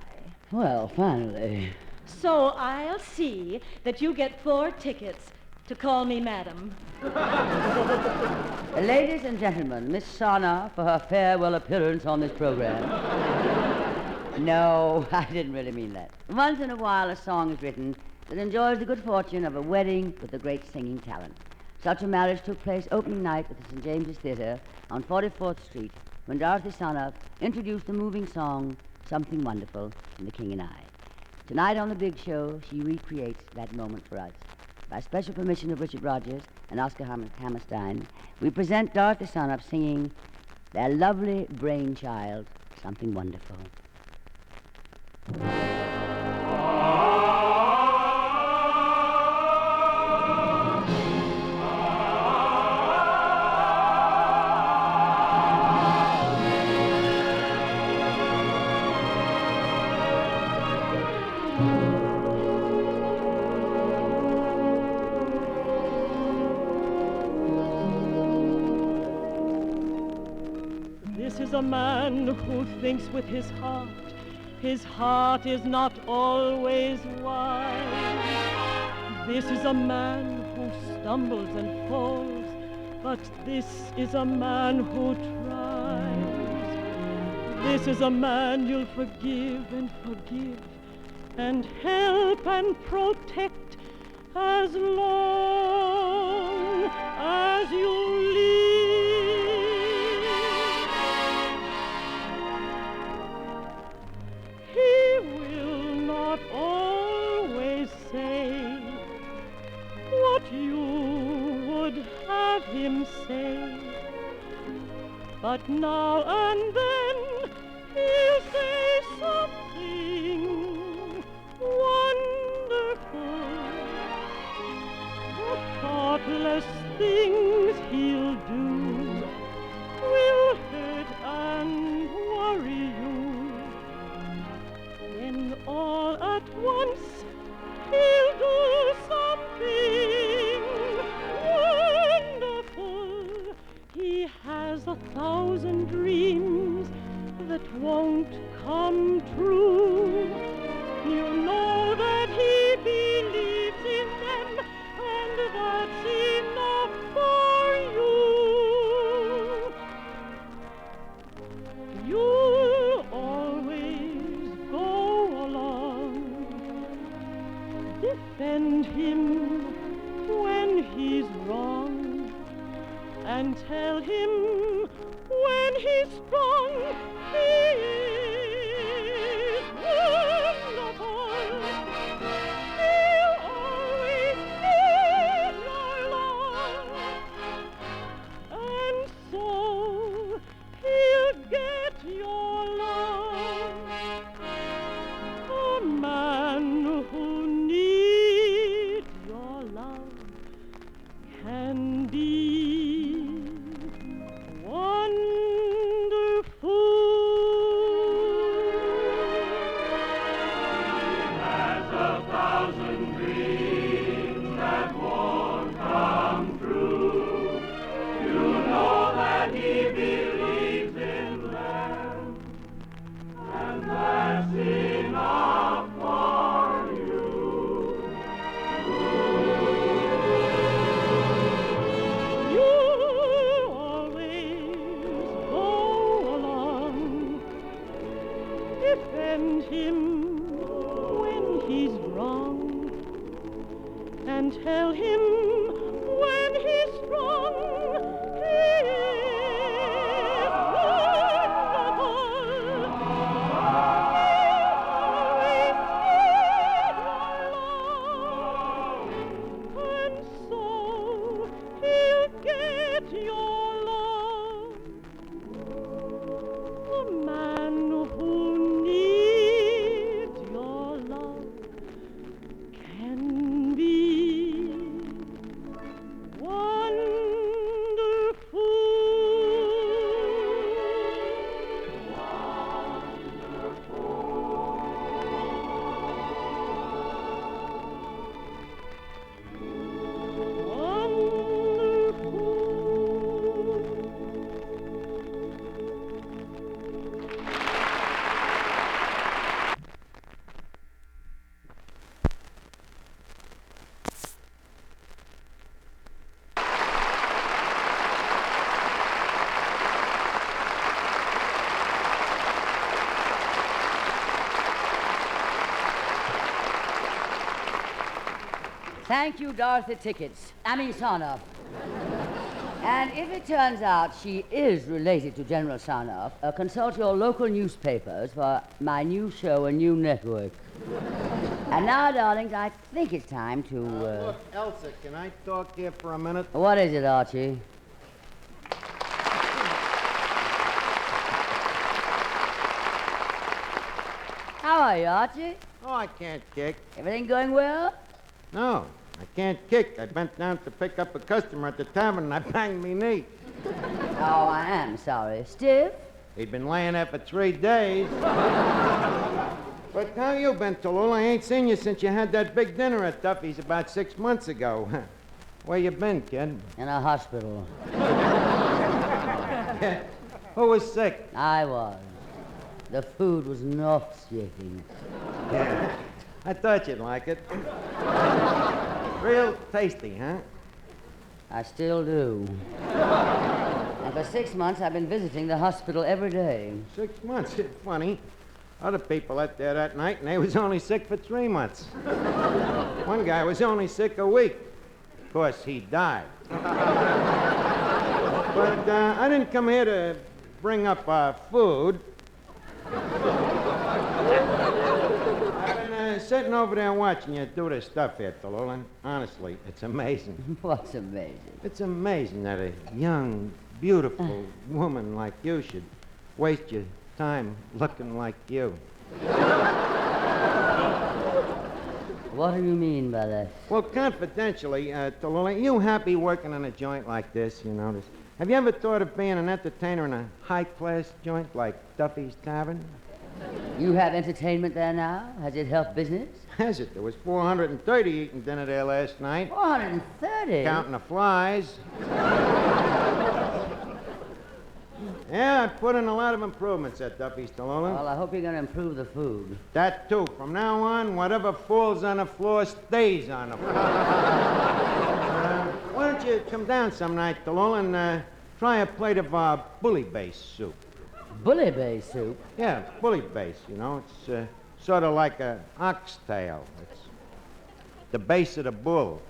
Well, finally. So I'll see that you get 4 tickets to Call Me Madam. Ladies and gentlemen, Miss Sarnoff for her farewell appearance on this program. No, I didn't really mean that. Once in a while, a song is written that enjoys the good fortune of a wedding with a great singing talent. Such a marriage took place opening night at the St. James's Theater on 44th Street when Dorothy Sanoff introduced the moving song, Something Wonderful, from The King and I. Tonight on the big show, she recreates that moment for us. By special permission of Richard Rogers and Oscar Hammerstein, we present Dorothy Sanoff singing their lovely brainchild, Something Wonderful. This is a man who thinks with his heart. His heart is not always wise. This is a man who stumbles and falls, but this is a man who tries. This is a man you'll forgive and help and protect as long as you live. He will not always say what you would have him say, but now and then he'll say something wonderful. The thoughtless things he'll do will hurt and worry you. Then all at once he'll do something wonderful. He has 1,000 dreams that won't come true. You know that he believes in them, and that's enough for you. You'll always go along, defend him when he's wrong, and tell him when he's strong, he is wonderful. He'll always be your love, and so he'll get your love. A man who needs your love can be he's wrong, and tell him when he's strong, he is wonderful. And so he'll get your love. A man who needs your love can be Thank you, Dorothy Sarnoff. And if it turns out she is related to General Sarnoff, consult your local newspapers for my new show, A New Network. And now, darlings, I think it's time to... Look, Elsa, can I talk here for a minute? What is it, Archie? How are you, Archie? Oh, I can't kick. Everything going well? No, I can't kick. I bent down to pick up a customer at the tavern and I banged me knee. Oh, I am sorry. Stiff? He'd been laying there for 3 days. But how you been, Tallulah? I ain't seen you since you had that big dinner at Duffy's about 6 months ago. Where you been, kid? In a hospital. Who was sick? I was. The food was nauseating. Yeah, I thought you'd like it. Real tasty, huh? I still do. And for 6 months, I've been visiting the hospital every day. 6 months? It's funny. Other people out there that night, and they was only sick for 3 months. One guy was only sick a week. Of course, he died. But I didn't come here to bring up food. I've been sitting over there watching you do this stuff here, Tallulah, and honestly, it's amazing. What's amazing? It's amazing that a young, beautiful woman like you should waste your time looking like you. What do you mean by that? Well, confidentially, Tallulah, you happy working in a joint like this, you know? Have you ever thought of being an entertainer in a high-class joint like Duffy's Tavern? You have entertainment there now? Has it helped business? Has it? There was 430 eating dinner there last night. 430? Counting the flies. Yeah, I put in a lot of improvements at Duffy's, Tallulah. Well, I hope you're going to improve the food. That, too. From now on, whatever falls on the floor stays on the floor. Why don't you come down some night, Tallulah, and try a plate of bully base soup. Bully base soup? Yeah, bully base, you know. It's sort of like an oxtail. It's the base of the bull.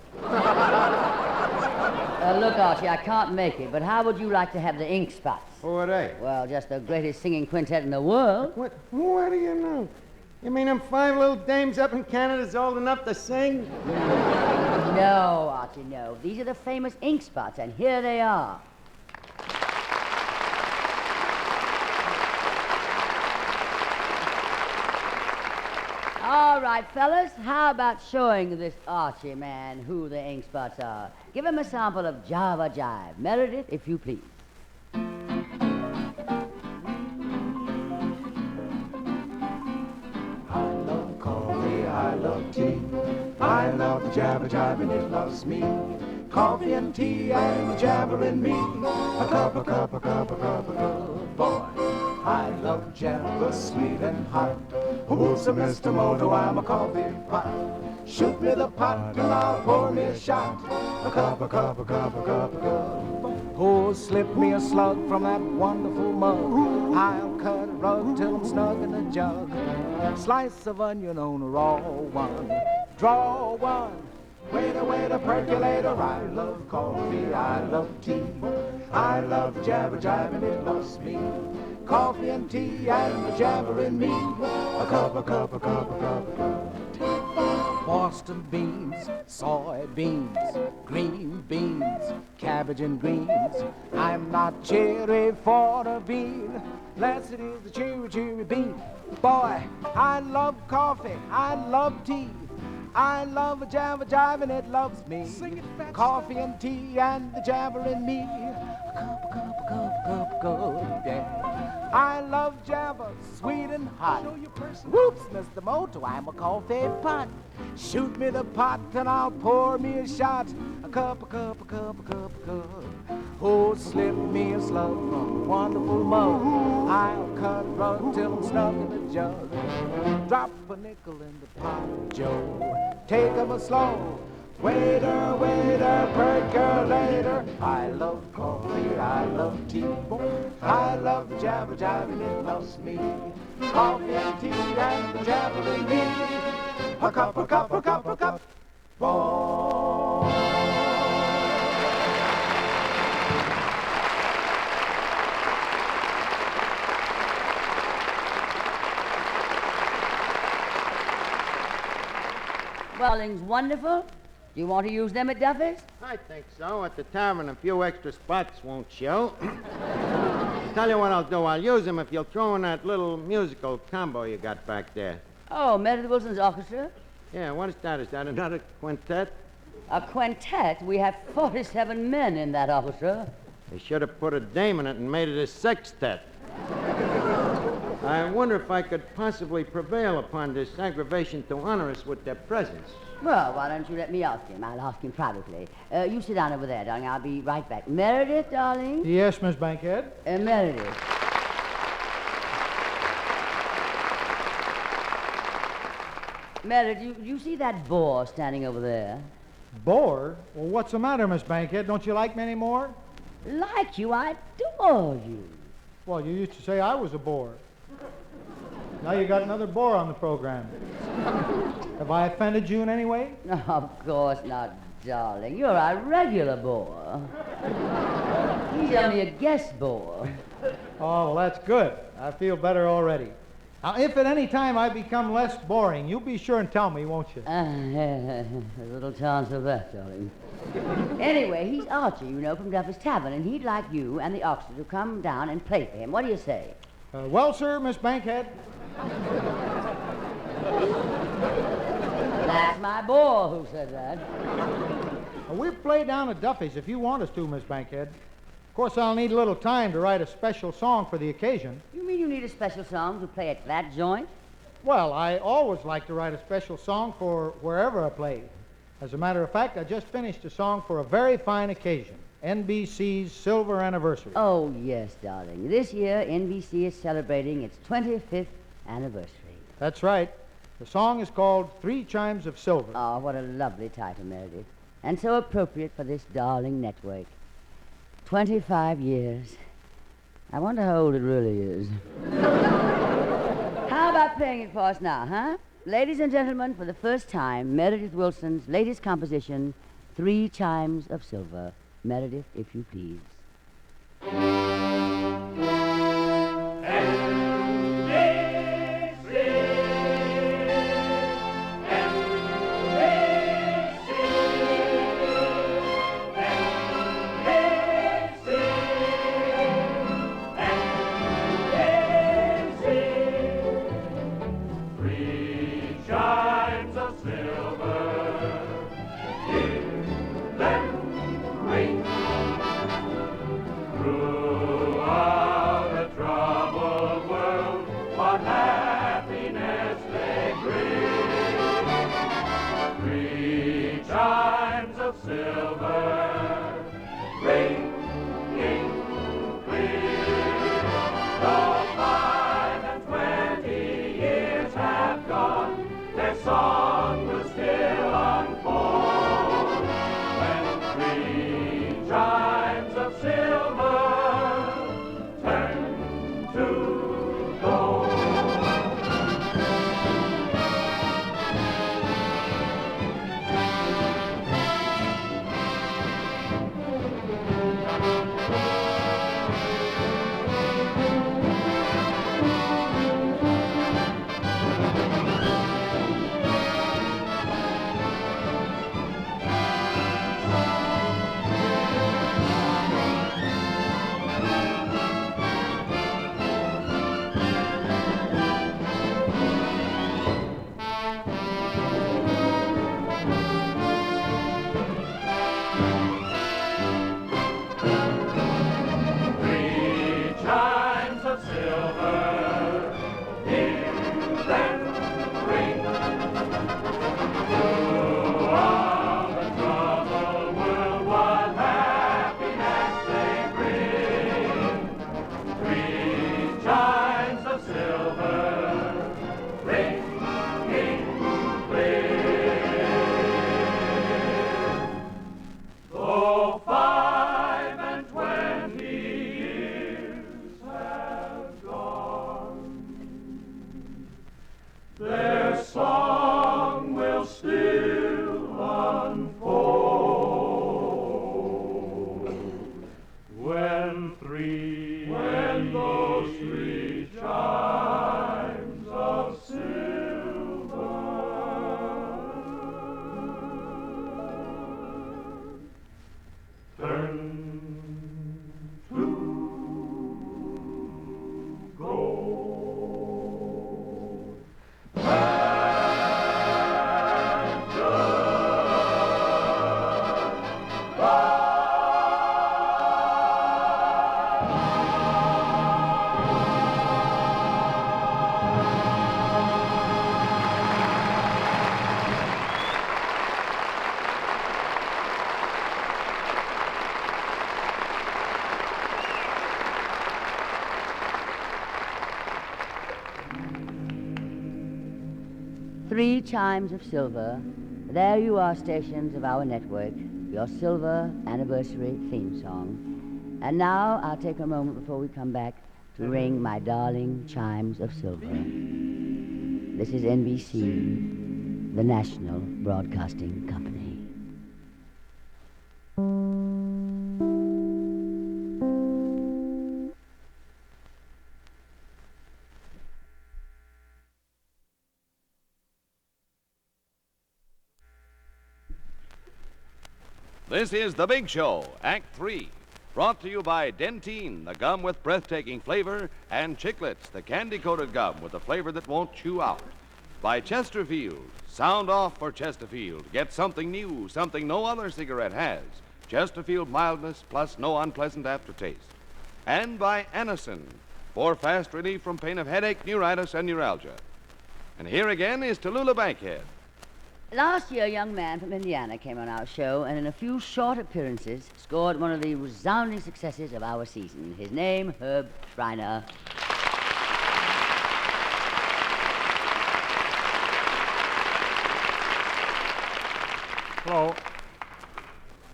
Look, Archie, I can't make it, but how would you like to have the ink spots? Who are they? Well, just the greatest singing quintet in the world. What do you know? You mean them 5 little dames up in Canada's old enough to sing? No, Archie, no. These are the famous ink spots, and here they are. All right, fellas, how about showing this Archie man who the ink spots are? Give him a sample of Java Jive. Meredith, if you please. I love tea. I love the jabber jive and it loves me. Coffee and tea and the jabber and me. A cup, a cup, a cup, a cup, a cup. Boy, I love jabber, sweet and hot. Who's a Mr. Moto? I'm a coffee pot. Shoot me the pot and I'll pour me a shot. A cup, a cup, a cup, a cup, a cup. Oh, slip me a slug from that wonderful mug. I'll cut a rug till I'm snug in the jug. Slice of onion on a raw one. Draw one. Waiter, waiter, percolator. I love coffee, I love tea. I love jabber jive and it loves me. Coffee and tea and the jabber in me. A cup, a cup, a cup, a cup, a cup. Boston beans, soybeans, green beans, cabbage and greens. I'm not cherry for a bean, unless it is the cherry, cherry bean. Boy, I love coffee, I love tea. I love a jabber jive and it loves me. Sing it fast. Coffee and tea and the jabber in me. A cup, a cup, a cup, a cup, a cup, yeah. I love jabber, sweet and hot. Show your person. Whoops, Mr. Moto, I'm a coffee pot. Shoot me the pot and I'll pour me a shot. A cup, a cup, a cup, a cup, a cup. Oh, slip me a slug from a wonderful mug. I'll cut a rug till I'm stuck in the jug. Drop a nickel in the pot, Joe. Take 'em a slow. Waiter, waiter, percolator. I love coffee, I love tea. I love jabber jive and it loves me. Coffee and tea and the jabber in me. A cup, a cup, a cup, a cup. Boy. Swelling's wonderful. Do you want to use them at Duffy's? I think so. At the tavern, a few extra spots won't show. Tell you what I'll do. I'll use them if you'll throw in that little musical combo you got back there. Oh, Meredith Wilson's orchestra? Yeah, what is that? Is that another quintet? A quintet? We have 47 men in that orchestra. They should have put a dame in it and made it a sextet. I wonder if I could possibly prevail upon this aggravation to honor us with their presence. Well, why don't you let me ask him? I'll ask him privately. You sit down over there, darling. I'll be right back. Meredith, darling? Yes, Miss Bankhead? Meredith. Meredith, you see that boar standing over there? Bored? Well, what's the matter, Miss Bankhead? Don't you like me anymore? Like you? I adore you. Well, you used to say I was a bore. Now you got another bore on the program. Have I offended you in any way? No, of course not, darling. You're a regular bore. He's only a guest bore. Oh, well, that's good. I feel better already. Now, if at any time I become less boring, you'll be sure and tell me, won't you? A little chance of that, darling. Anyway, he's Archie, you know, from Duffy's Tavern, and he'd like you and the orchestra to come down and play for him. What do you say? Well, sir, Miss Bankhead. That's my boy who said that. We'll play down at Duffy's if you want us to, Miss Bankhead. Of course, I'll need a little time to write a special song for the occasion. You mean you need a special song to play at that joint? Well, I always like to write a special song for wherever I play. As a matter of fact, I just finished a song for a very fine occasion, NBC's silver anniversary. Oh, yes, darling. This year, NBC is celebrating its 25th anniversary. That's right. The song is called 3 Chimes of Silver. Oh, what a lovely title, Meredith. And so appropriate for this darling network. 25 years. I wonder how old it really is. How about playing it for us now, huh? Ladies and gentlemen, for the first time, Meredith Wilson's latest composition, 3 Chimes of Silver. Meredith, if you please. 3 chimes of silver. There you are, stations of our network, your silver anniversary theme song. And now I'll take a moment before we come back to ring my darling chimes of silver. This is NBC, the National Broadcasting Company. This is The Big Show, Act 3, brought to you by Dentine, the gum with breathtaking flavor, and Chiclets, the candy-coated gum with the flavor that won't chew out. By Chesterfield, sound off for Chesterfield. Get something new, something no other cigarette has. Chesterfield mildness plus no unpleasant aftertaste. And by Anacin, for fast relief from pain of headache, neuritis, and neuralgia. And here again is Tallulah Bankhead. Last year, a young man from Indiana came on our show and in a few short appearances scored one of the resounding successes of our season. His name, Herb Schreiner. Hello.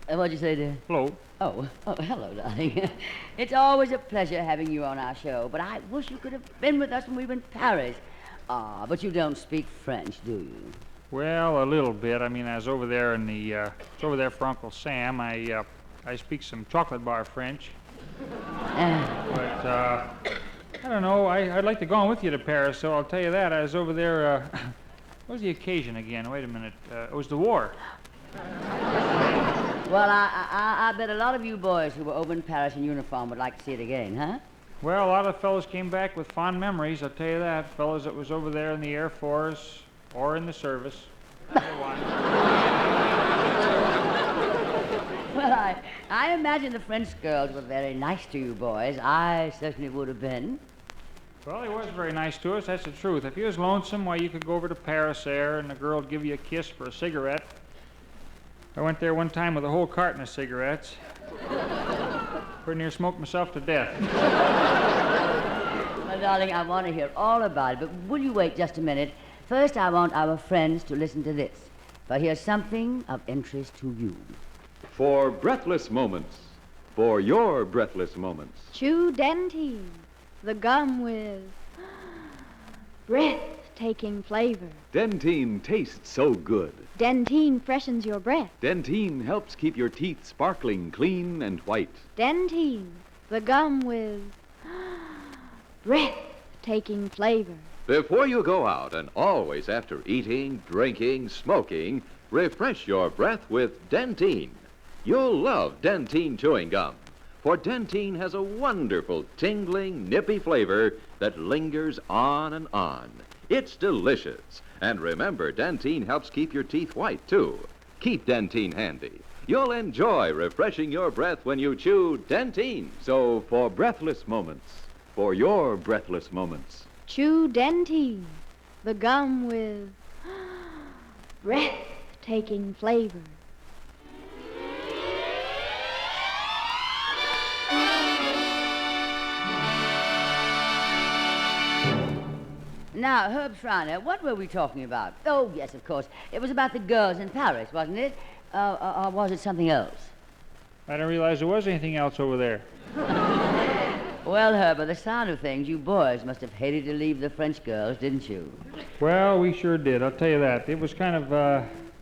What'd you say, dear? Hello. Oh, hello, darling. It's always a pleasure having you on our show, but I wish you could have been with us when we were in Paris. Ah, but you don't speak French, do you? Well, a little bit. I mean, I was over there in the, it's over there for Uncle Sam. I speak some chocolate bar French. But, I don't know. I'd like to go on with you to Paris, so I'll tell you that. I was over there, what was the occasion again? Wait a minute. It was the war. Well, I bet a lot of you boys who were over in Paris in uniform would like to see it again, huh? Well, a lot of fellows came back with fond memories, I'll tell you that. Fellows that was over there in the Air Force or in the service. Well, I imagine the French girls were very nice to you boys. I certainly would have been. Well, he was very nice to us, that's the truth. If you was lonesome, why, you could go over to Paris there and the girl would give you a kiss for a cigarette. I went there one time with a whole carton of cigarettes. Pretty near smoked myself to death. Well, darling, I want to hear all about it, but will you wait just a minute? First, I want our friends to listen to this, for here's something of interest to you. For breathless moments, for your breathless moments. Chew Dentine, the gum with breathtaking flavor. Dentine tastes so good. Dentine freshens your breath. Dentine helps keep your teeth sparkling, clean, and white. Dentine, the gum with breathtaking flavor. Before you go out, and always after eating, drinking, smoking, refresh your breath with Dentine. You'll love Dentine chewing gum, for Dentine has a wonderful, tingling, nippy flavor that lingers on and on. It's delicious. And remember, Dentine helps keep your teeth white, too. Keep Dentine handy. You'll enjoy refreshing your breath when you chew Dentine. So, for breathless moments, for your breathless moments, Chew Dentine, the gum with breathtaking flavor. Now, Herb Schreiner, what were we talking about? Oh, yes, of course. It was about the girls in Paris, wasn't it? Or was it something else? I didn't realize there was anything else over there. Well, Herb, by the sound of things, you boys must have hated to leave the French girls, didn't you? Well, we sure did, I'll tell you that. It was kind of,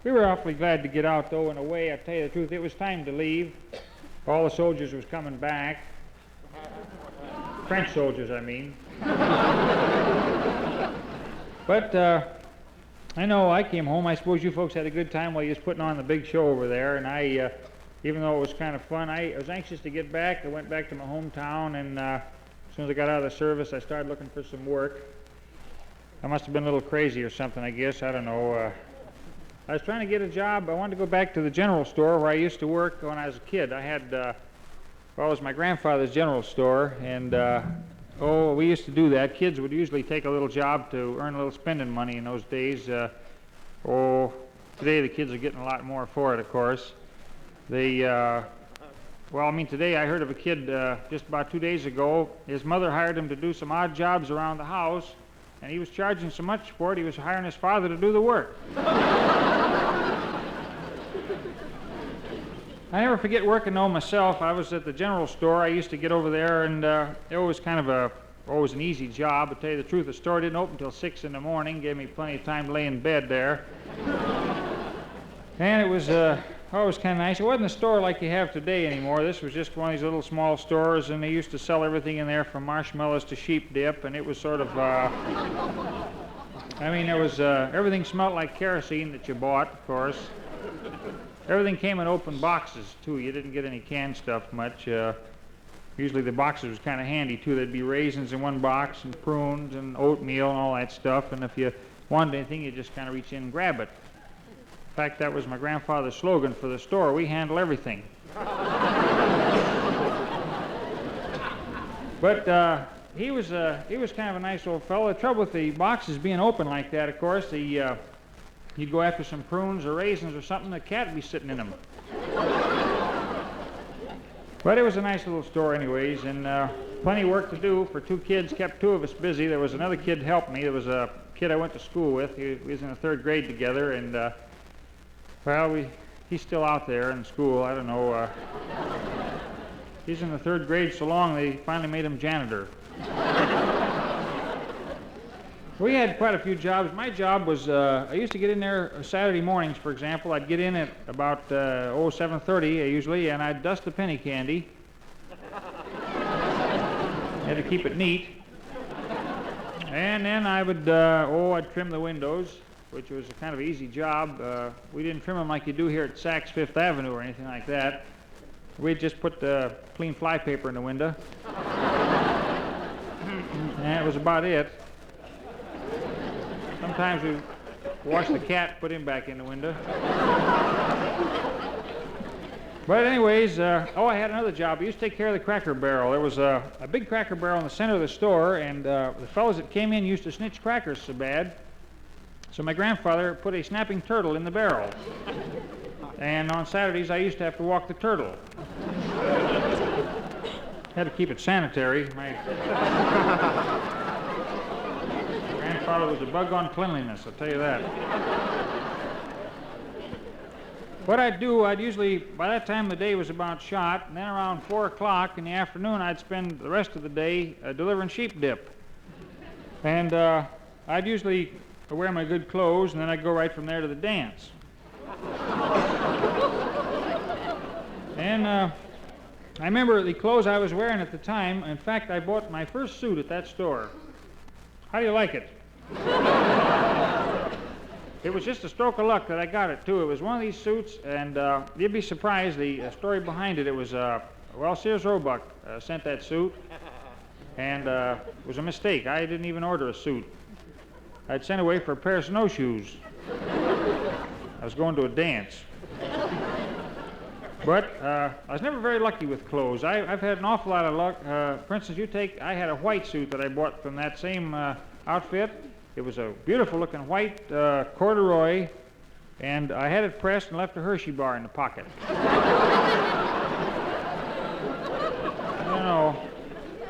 we were awfully glad to get out, though, in a way. I'll tell you the truth, it was time to leave. All the soldiers was coming back. French soldiers, I mean. But, I know I came home. I suppose you folks had a good time while you was putting on the big show over there, and I, even though it was kind of fun, I was anxious to get back. I went back to my hometown, and as soon as I got out of the service, I started looking for some work. I must have been a little crazy or something, I guess. I don't know. I was trying to get a job. I wanted to go back to the general store where I used to work when I was a kid. I had, well, it was my grandfather's general store, and, we used to do that. Kids would usually take a little job to earn a little spending money in those days. Today the kids are getting a lot more for it, of course. Today I heard of a kid just about 2 days ago. His mother hired him to do some odd jobs around the house, and he was charging so much for it, he was hiring his father to do the work. I never forget working though myself. I was at the general store. I used to get over there, and it was kind of always an easy job. To tell you the truth, the store didn't open until 6 in the morning. Gave me plenty of time to lay in bed there. And it was always kind of nice. It wasn't a store like you have today anymore. This was just one of these little small stores, and they used to sell everything in there from marshmallows to sheep dip, and it was sort of, I mean, there was, everything smelled like kerosene that you bought, of course. Everything came in open boxes, too. You didn't get any canned stuff much. Usually the boxes was kind of handy, too. There'd be raisins in one box, and prunes, and oatmeal, and all that stuff, and if you wanted anything, you just kind of reach in and grab it. In fact, that was my grandfather's slogan for the store: we handle everything. But he was kind of a nice old fellow. The trouble with the boxes being open like that, of course, you'd go after some prunes or raisins or something, the cat would be sitting in them. But it was a nice little store anyways, and plenty of work to do for two kids. Kept two of us busy. There was another kid to help me. There was a kid I went to school with. We was in the 3rd grade together, and well, he's still out there in school. I don't know. He's in the 3rd grade so long they finally made him janitor. We had quite a few jobs. My job was, I used to get in there Saturday mornings, for example. I'd get in at about 7:30 usually, and I'd dust the penny candy. Had to keep it neat. And then I would, I'd trim the windows, which was a kind of easy job. We didn't trim them like you do here at Saks Fifth Avenue or anything like that. We'd just put clean flypaper in the window. And that was about it. Sometimes we wash the cat, put him back in the window. But anyways, I had another job. I used to take care of the Cracker Barrel. There was a big Cracker Barrel in the center of the store, and the fellows that came in used to snitch crackers so bad. So my grandfather put a snapping turtle in the barrel. And on Saturdays, I used to have to walk the turtle. Had to keep it sanitary. My grandfather was a bug on cleanliness, I'll tell you that. What I'd do, I'd usually, by that time the day was about shot, and then around 4 o'clock in the afternoon, I'd spend the rest of the day delivering sheep dip. And I'd usually wear my good clothes, and then I'd go right from there to the dance. And I remember the clothes I was wearing at the time. In fact, I bought my first suit at that store. How do you like it? It was just a stroke of luck that I got it, too. It was one of these suits, and you'd be surprised, the story behind it. It was, Sears Roebuck sent that suit, and it was a mistake. I didn't even order a suit. I'd sent away for a pair of snowshoes. I was going to a dance. But I was never very lucky with clothes. I've had an awful lot of luck. For instance, I had a white suit that I bought from that same outfit. It was a beautiful looking white corduroy, and I had it pressed and left a Hershey bar in the pocket.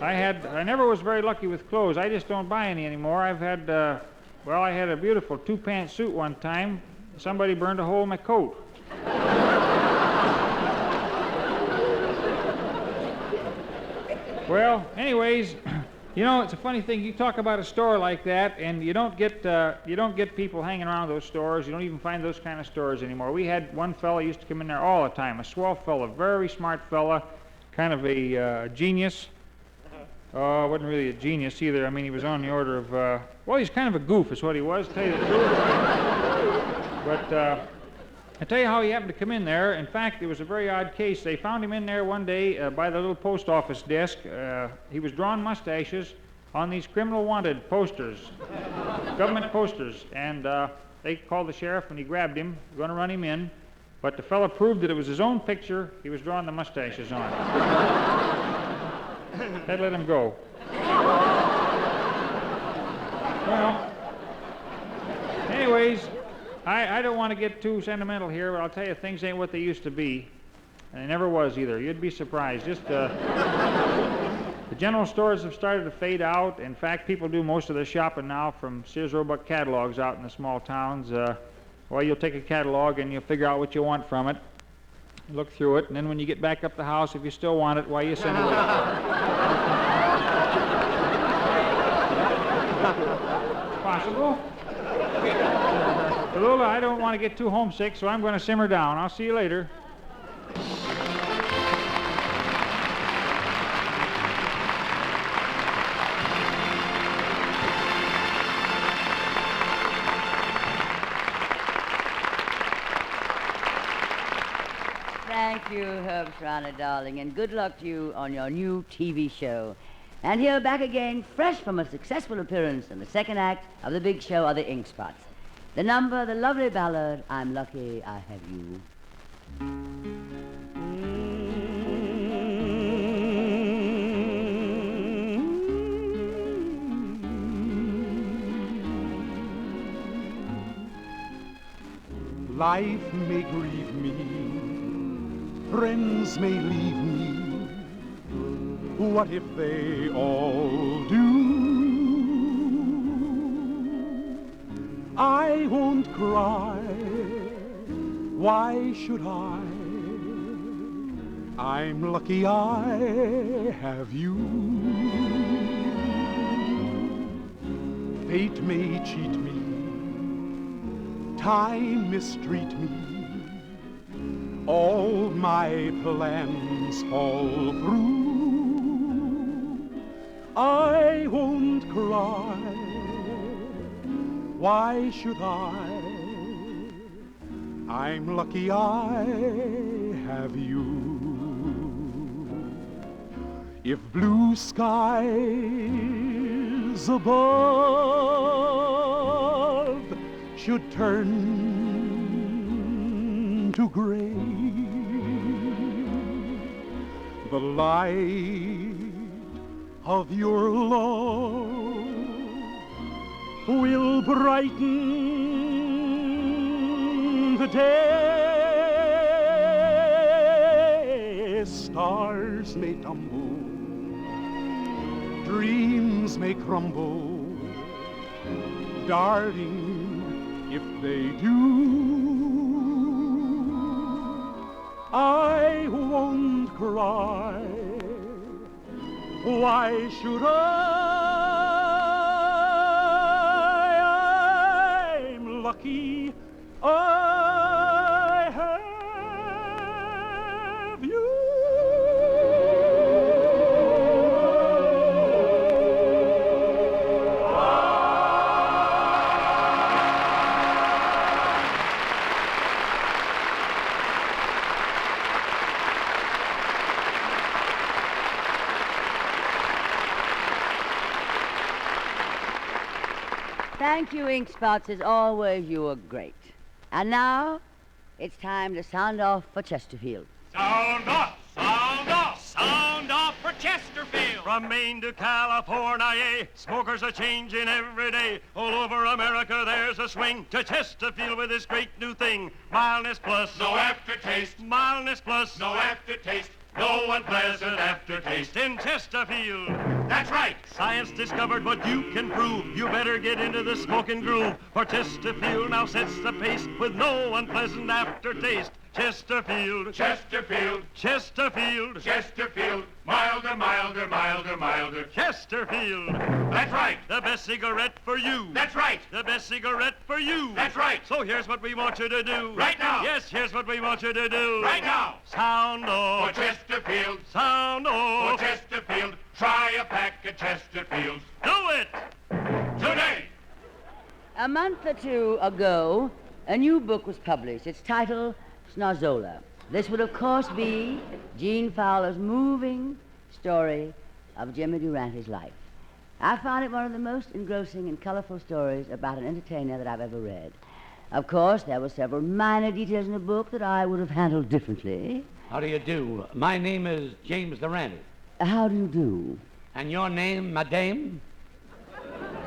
I never was very lucky with clothes. I just don't buy any anymore. I've had, I had a beautiful 2-pant suit one time. Somebody burned a hole in my coat. Well, anyways, it's a funny thing. You talk about a store like that, and you don't get people hanging around those stores. You don't even find those kind of stores anymore. We had one fella used to come in there all the time, a swell fella, very smart fella, kind of a genius. Wasn't really a genius either. I mean, he was on the order of, he's kind of a goof is what he was, to tell you the truth. But I'll tell you how he happened to come in there. In fact, it was a very odd case. They found him in there one day by the little post office desk. He was drawing mustaches on these criminal wanted posters, government posters. And they called the sheriff, and he grabbed him, going to run him in. But the fellow proved that it was his own picture he was drawing the mustaches on. That let him go. Well, anyways, I don't want to get too sentimental here, but I'll tell you, things ain't what they used to be. And they never was either. You'd be surprised. Just the The general stores have started to fade out. In fact, people do most of their shopping now from Sears Roebuck catalogs out in the small towns. Well, you'll take a catalog and you'll figure out what you want from it, look through it, and then when you get back up the house, if you still want it, why, you send it away. Possible. Tallulah, I don't want to get too homesick, so I'm going to simmer down. I'll see you later. Thank you, Herb Schreiner, darling, and good luck to you on your new TV show. And here back again, fresh from a successful appearance in the second act of the big show are the Ink Spots. The number, the lovely ballad, I'm Lucky I Have You. Life may grieve me, friends may leave me. What if they all do? I won't cry. Why should I? I'm lucky I have you. Fate may cheat me. Time mistreat me. All my plans fall through. I won't cry. Why should I? I'm lucky I have you. If blue skies above should turn to gray, the light of your love will brighten the day. Stars may tumble, dreams may crumble, darling, if they do, I won't cry. Why should I? I'm lucky I have you. Thank you, Ink Spots. As always, you were great. And now, it's time to sound off for Chesterfield. Sound off! Sound off! Sound off for Chesterfield! From Maine to California, smokers are changing every day. All over America, there's a swing to Chesterfield with this great new thing. Mildness plus, no aftertaste. Mildness plus, no aftertaste. No unpleasant aftertaste in Chesterfield. That's right. Science discovered what you can prove. You better get into the smoking groove. For Chesterfield now sets the pace with no unpleasant aftertaste. Chesterfield. Chesterfield. Chesterfield. Chesterfield. Milder, milder, milder, milder. Chesterfield. That's right. The best cigarette for you. That's right. The best cigarette for you. That's right. So here's what we want you to do. Right now. Yes, here's what we want you to do. Right now. Sound off. For Chesterfield. Sound off. For Chesterfield. Try a pack of Chesterfields. Do it. Today. A month or two ago, a new book was published. Its title, Snarzola. This would, of course, be Gene Fowler's moving story of Jimmy Durante's life. I found it one of the most engrossing and colorful stories about an entertainer that I've ever read. Of course, there were several minor details in the book that I would have handled differently. How do you do? My name is James Durante. How do you do? And your name, madame?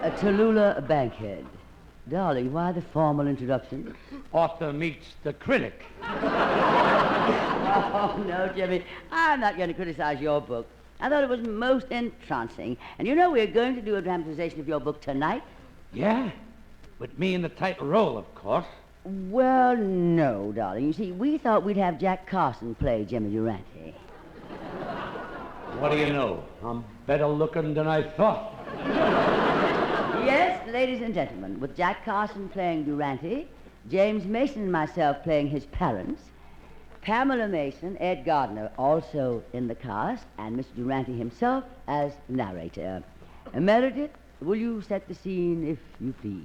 Tallulah Bankhead. Darling, why the formal introduction? Author meets the critic. Oh, no, Jimmy. I'm not going to criticize your book. I thought it was most entrancing. And you know we're going to do a dramatization of your book tonight? Yeah? With me in the title role, of course. Well, no, darling. You see, we thought we'd have Jack Carson play Jimmy Durante. What do you know? I'm better looking than I thought. Yes, ladies and gentlemen, with Jack Carson playing Durante, James Mason and myself playing his parents, Pamela Mason, Ed Gardner also in the cast, and Mr. Durante himself as narrator. Meredith, will you set the scene, if you please?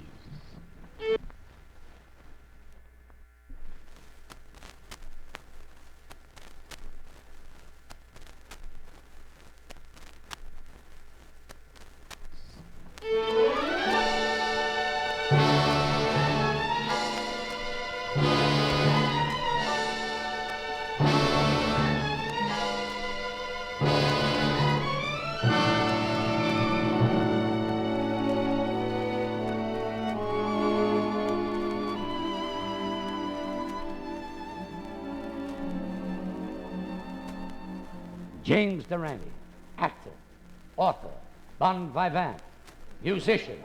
James Durante, actor, author, bon vivant, musician,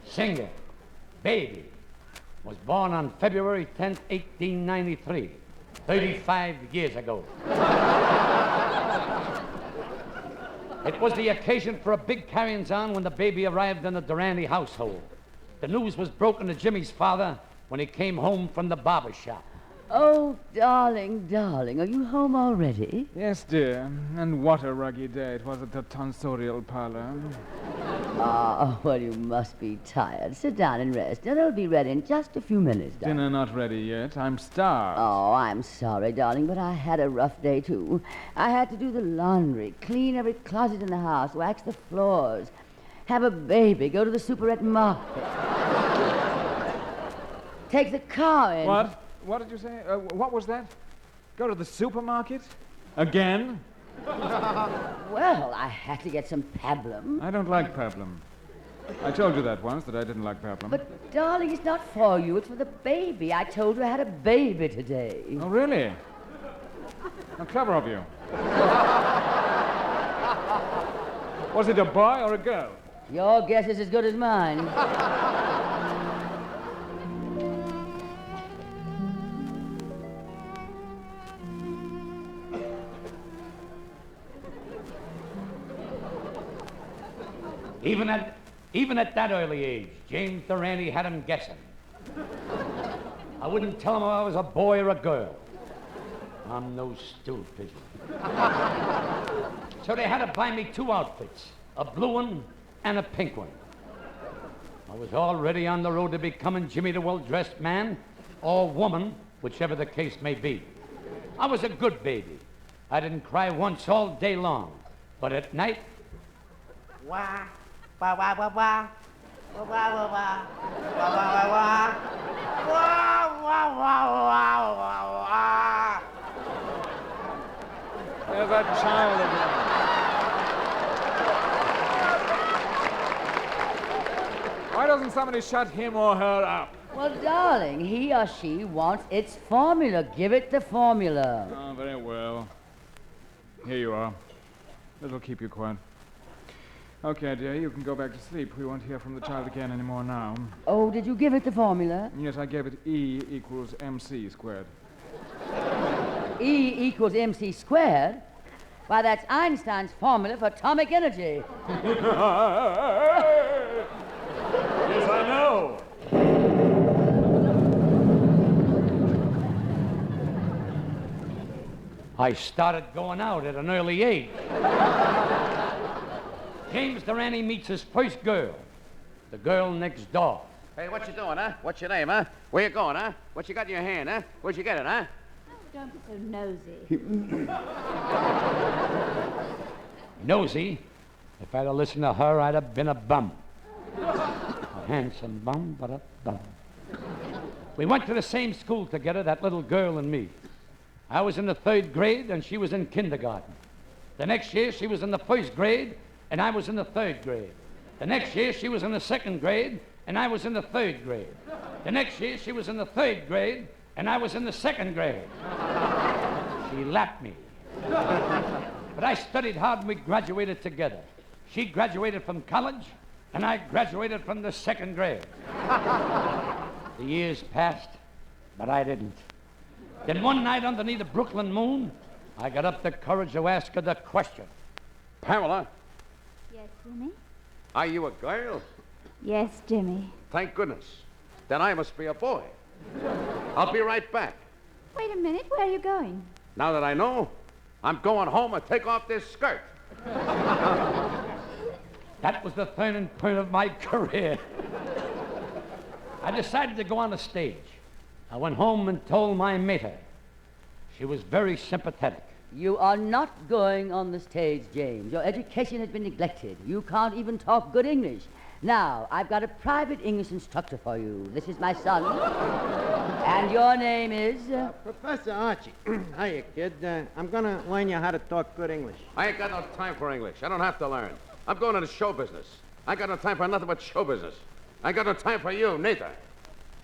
singer, baby, was born on February 10th, 1893, 35 years ago. It was the occasion for a big carryings-on when the baby arrived in the Durante household. The news was broken to Jimmy's father when he came home from the barber shop. Oh, darling, darling, are you home already? Yes, dear. And what a ruggy day it was at the tonsorial parlor. Ah, well, you must be tired. Sit down and rest. Dinner'll be ready in just a few minutes, darling. Dinner not ready yet. I'm starved. Oh, I'm sorry, darling, but I had a rough day, too. I had to do the laundry, clean every closet in the house, wax the floors, have a baby, go to the superette market, take the car in. What? What did you say? What was that? Go to the supermarket? Again? Well, I had to get some pablum. I don't like pablum. I told you that once, that I didn't like pablum. But, darling, it's not for you. It's for the baby. I told you I had a baby today. Oh, really? How clever of you. Was it a boy or a girl? Your guess is as good as mine. Even at that early age, James Durante had him guessing. I wouldn't tell him if I was a boy or a girl. I'm no stool pigeon. So they had to buy me two outfits, a blue one and a pink one. I was already on the road to becoming Jimmy the well-dressed man, or woman, whichever the case may be. I was a good baby. I didn't cry once all day long, but at night, wah, wah, wah, wah, wah, wah, wah, wah, wah, wah, wah, wah, wah, wah, wah, wah. There's that child again. Why doesn't somebody shut him or her up? Well, darling, he or she wants its formula. Give it the formula. Oh, very well. Here you are. This'll keep you quiet. Okay, dear, you can go back to sleep. We won't hear from the child again anymore now. Oh, did you give it the formula? Yes, I gave it E equals MC squared. E equals MC squared? Why, that's Einstein's formula for atomic energy. Yes, I know. I started going out at an early age. James Durante meets his first girl, the girl next door. Hey, what you doing, huh? What's your name, huh? Where you going, huh? What you got in your hand, huh? Where'd you get it, huh? Don't be so nosy. Nosy? If I'd have listened to her, I'd have been a bum. A handsome bum, but a bum. We went to the same school together, that little girl and me. I was in the 3rd grade, and she was in kindergarten. The next year, she was in the 1st grade, and I was in the 3rd grade. The next year, she was in the 2nd grade, and I was in the 3rd grade. The next year, she was in the 3rd grade, and I was in the 2nd grade. She lapped me. But I studied hard and we graduated together. She graduated from college, and I graduated from the second grade. The years passed, but I didn't. Then one night underneath the Brooklyn moon, I got up the courage to ask her the question. Pamela, Yes, Jimmy? are you a girl? Yes, Jimmy. Thank goodness. Then I must be a boy. I'll be right back. Wait a minute. Where are you going? Now that I know, I'm going home and take off this skirt. That was the turning point of my career. I decided to go on the stage. I went home and told my mater. She was very sympathetic. You are not going on the stage, James. Your education has been neglected. You can't even talk good English. Now, I've got a private English instructor for you. This is my son. And your name is? Professor Archie. Hiya, kid. I'm going to learn you how to talk good English. I ain't got no time for English. I don't have to learn. I'm going into show business. I ain't got no time for nothing but show business. I ain't got no time for you, neither.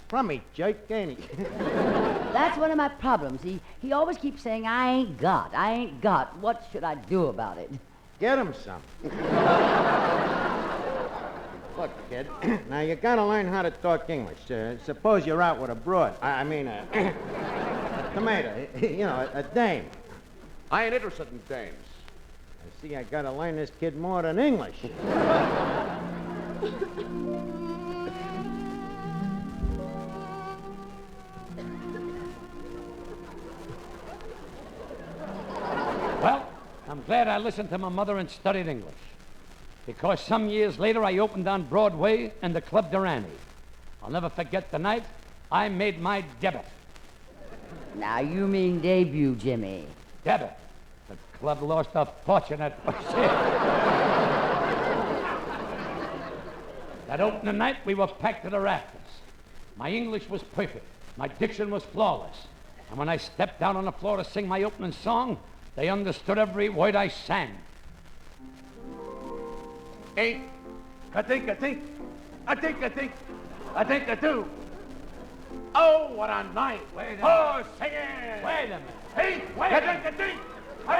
Crummy jerk, ain't he? That's one of my problems. He always keeps saying, I ain't got. What should I do about it? Get him some. Look, kid, now you gotta learn how to talk English. Suppose you're out with a broad. I mean, a tomato, a dame. I ain't interested in dames. I see I gotta learn this kid more than English. Well, I'm glad I listened to my mother and studied English. Because some years later, I opened on Broadway in the Club Durante. I'll never forget the night I made my debut. Now, you mean debut, Jimmy. Debut. The club lost a fortune at first. That opening night, we were packed to the rafters. My English was perfect. My diction was flawless. And when I stepped down on the floor to sing my opening song, they understood every word I sang. Ain't, I think, I do. Oh, what a night. Oh, sing it. Wait a minute. Hey, I think, I think, do. Oh,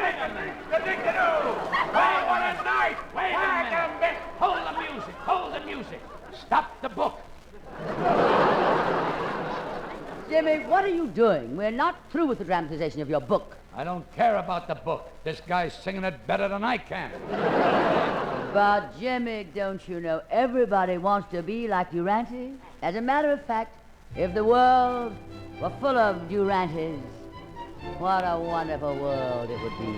what a night. Wait a minute. Hold the music. Stop the book. Jimmy, what are you doing? We're not through with the dramatization of your book. I don't care about the book. This guy's singing it better than I can. But, Jimmy, don't you know everybody wants to be like Durante? As a matter of fact, if the world were full of Durantes, what a wonderful world it would be.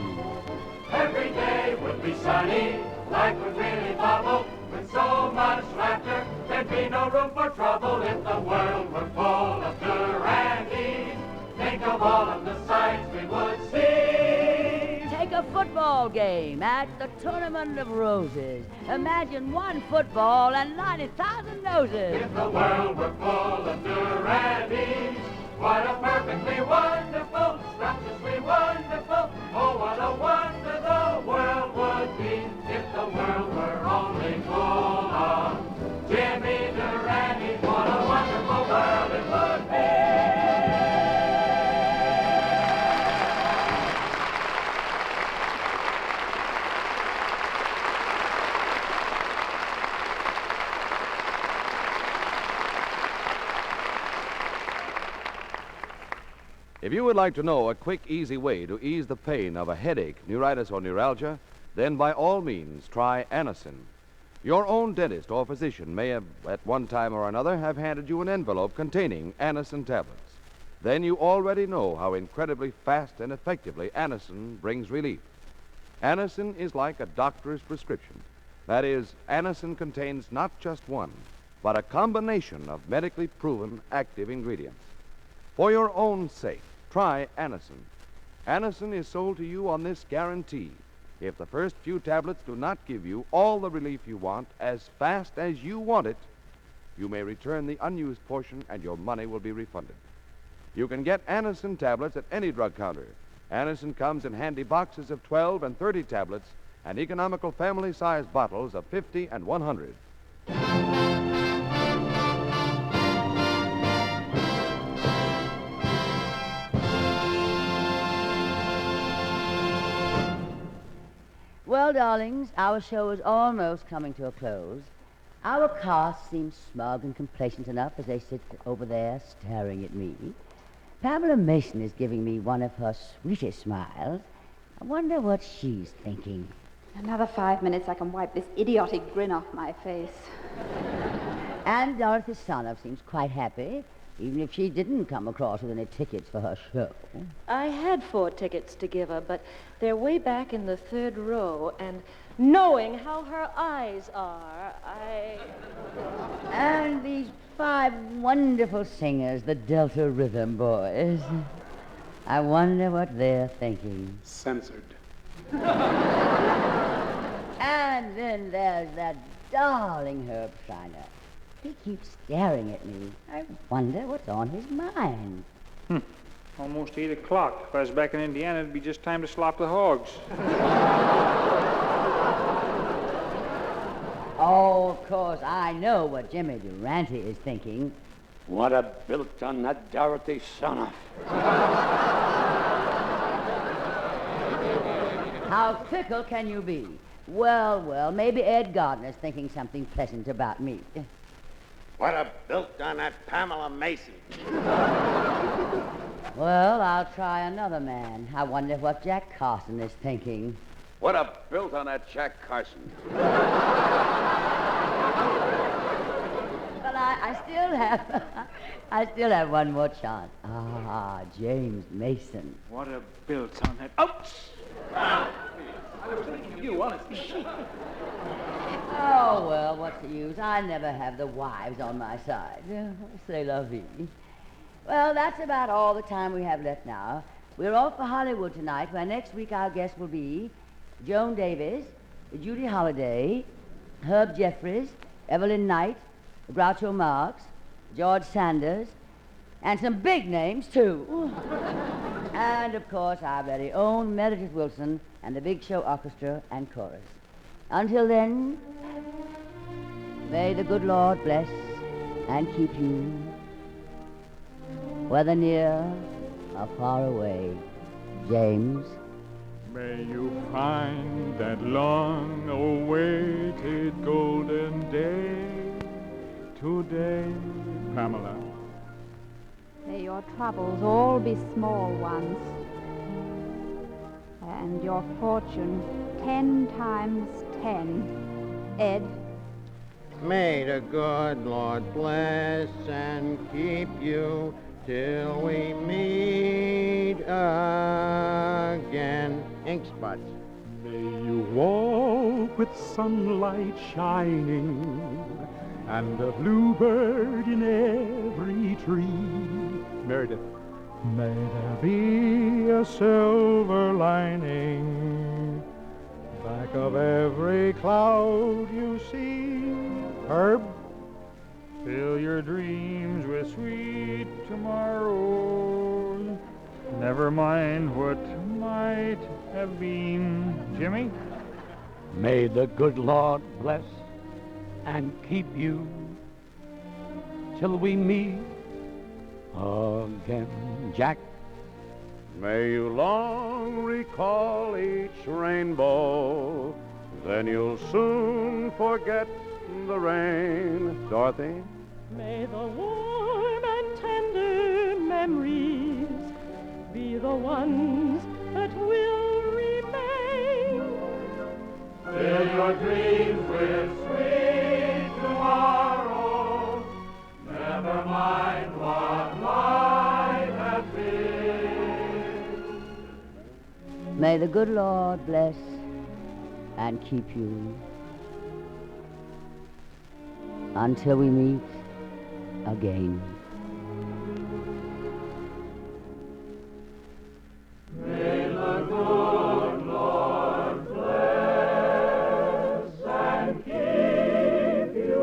Every day would be sunny, life would really bubble. With so much laughter, there'd be no room for trouble if the world were full of Durantes. Think of all of the sights we would see. Take a football game at the Tournament of Roses. Imagine one football and 90,000 noses. If the world were full of Durantes, what a perfectly wonderful, scrumptiously wonderful, oh, what a wonder the world would be if the world were only full of Jimmy Durante. What a wonderful world it would be. If you would like to know a quick, easy way to ease the pain of a headache, neuritis, or neuralgia, then by all means try Anacin. Your own dentist or physician may have, at one time or another, have handed you an envelope containing Anacin tablets. Then you already know how incredibly fast and effectively Anacin brings relief. Anacin is like a doctor's prescription. That is, Anacin contains not just one, but a combination of medically proven active ingredients. For your own sake, try Anacin. Anacin is sold to you on this guarantee. If the first few tablets do not give you all the relief you want as fast as you want it, you may return the unused portion and your money will be refunded. You can get Anacin tablets at any drug counter. Anacin comes in handy boxes of 12 and 30 tablets and economical family-sized bottles of 50 and 100. Well, darlings, our show is almost coming to a close. Our cast seems smug and complacent enough as they sit over there staring at me. Pamela Mason is giving me one of her sweetest smiles. I wonder what she's thinking. Another 5 minutes, I can wipe this idiotic grin off my face. And Dorothy Sarnoff seems quite happy, even if she didn't come across with any tickets for her show. I had 4 tickets to give her, but they're way back in the 3rd row, and knowing how her eyes are, And these 5 wonderful singers, the Delta Rhythm Boys. I wonder what they're thinking. Censored. And then there's that darling Herb Schreiner. He keeps staring at me. I wonder what's on his mind. Almost 8 o'clock. If I was back in Indiana, it'd be just time to slop the hogs. Oh, of course, I know what Jimmy Durante is thinking. What a built on that Dorothy Sarnoff. How fickle can you be? Well, maybe Ed Gardner's thinking something pleasant about me. What a built on that Pamela Mason. Well, I'll try another man. I wonder what Jack Carson is thinking. What a built on that Jack Carson. But I still have one more chance. Ah, James Mason. What a built on that... Ouch! I was thinking of you, honestly. Oh, well, what's the use? I never have the wives on my side. C'est la vie. Well, that's about all the time we have left now. We're off for Hollywood tonight, where next week our guests will be Joan Davis, Judy Holliday, Herb Jeffries, Evelyn Knight, Groucho Marx, George Sanders, and some big names, too. And, of course, our very own Meredith Wilson and the Big Show Orchestra and Chorus. Until then, may the good Lord bless and keep you, whether near or far away. James. May you find that long-awaited golden day today, Pamela. May your troubles all be small ones, and your fortune 10 times 10. Ed. May the good Lord bless and keep you till we meet again. Ink spots. May you walk with sunlight shining and a bluebird in every tree. Meredith. May there be a silver lining back of every cloud you see. Herb. Fill your dreams with sweet tomorrows. Never mind what might have been. Jimmy? May the good Lord bless and keep you till we meet again. Jack? May you long recall each rainbow, then you'll soon forget the rain. Dorothy? May the warm and tender memories be the ones that will remain. Fill your dreams with sweet tomorrows. Never mind what might have been. May the good Lord bless and keep you until we meet again. May the good Lord bless and keep you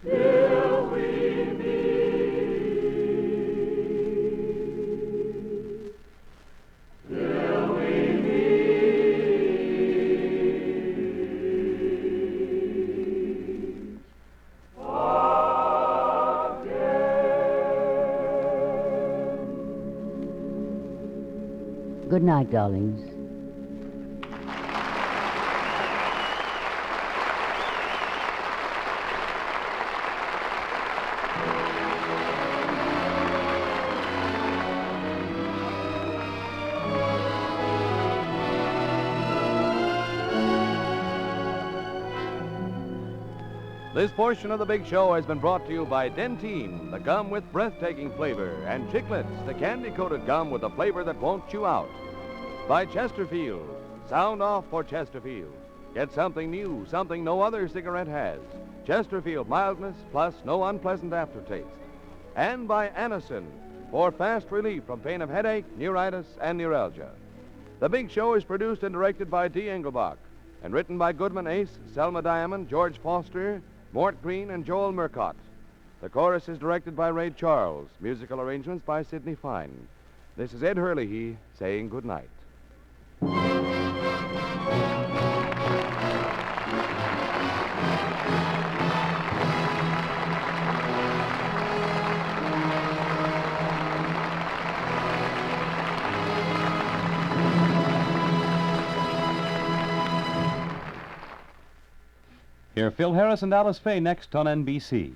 till we meet. Till we meet Good night, darlings. This portion of the Big Show has been brought to you by Dentine, the gum with breathtaking flavor, and Chiclets, the candy-coated gum with a flavor that won't chew out. By Chesterfield, sound off for Chesterfield. Get something new, something no other cigarette has. Chesterfield mildness plus no unpleasant aftertaste. And by Anacin, for fast relief from pain of headache, neuritis, and neuralgia. The Big Show is produced and directed by D. Engelbach and written by Goodman Ace, Selma Diamond, George Foster, Mort Green, and Joel Murcott. The chorus is directed by Ray Charles. Musical arrangements by Sidney Fine. This is Ed Hurley saying good night. Hear Phil Harris and Alice Faye next on NBC.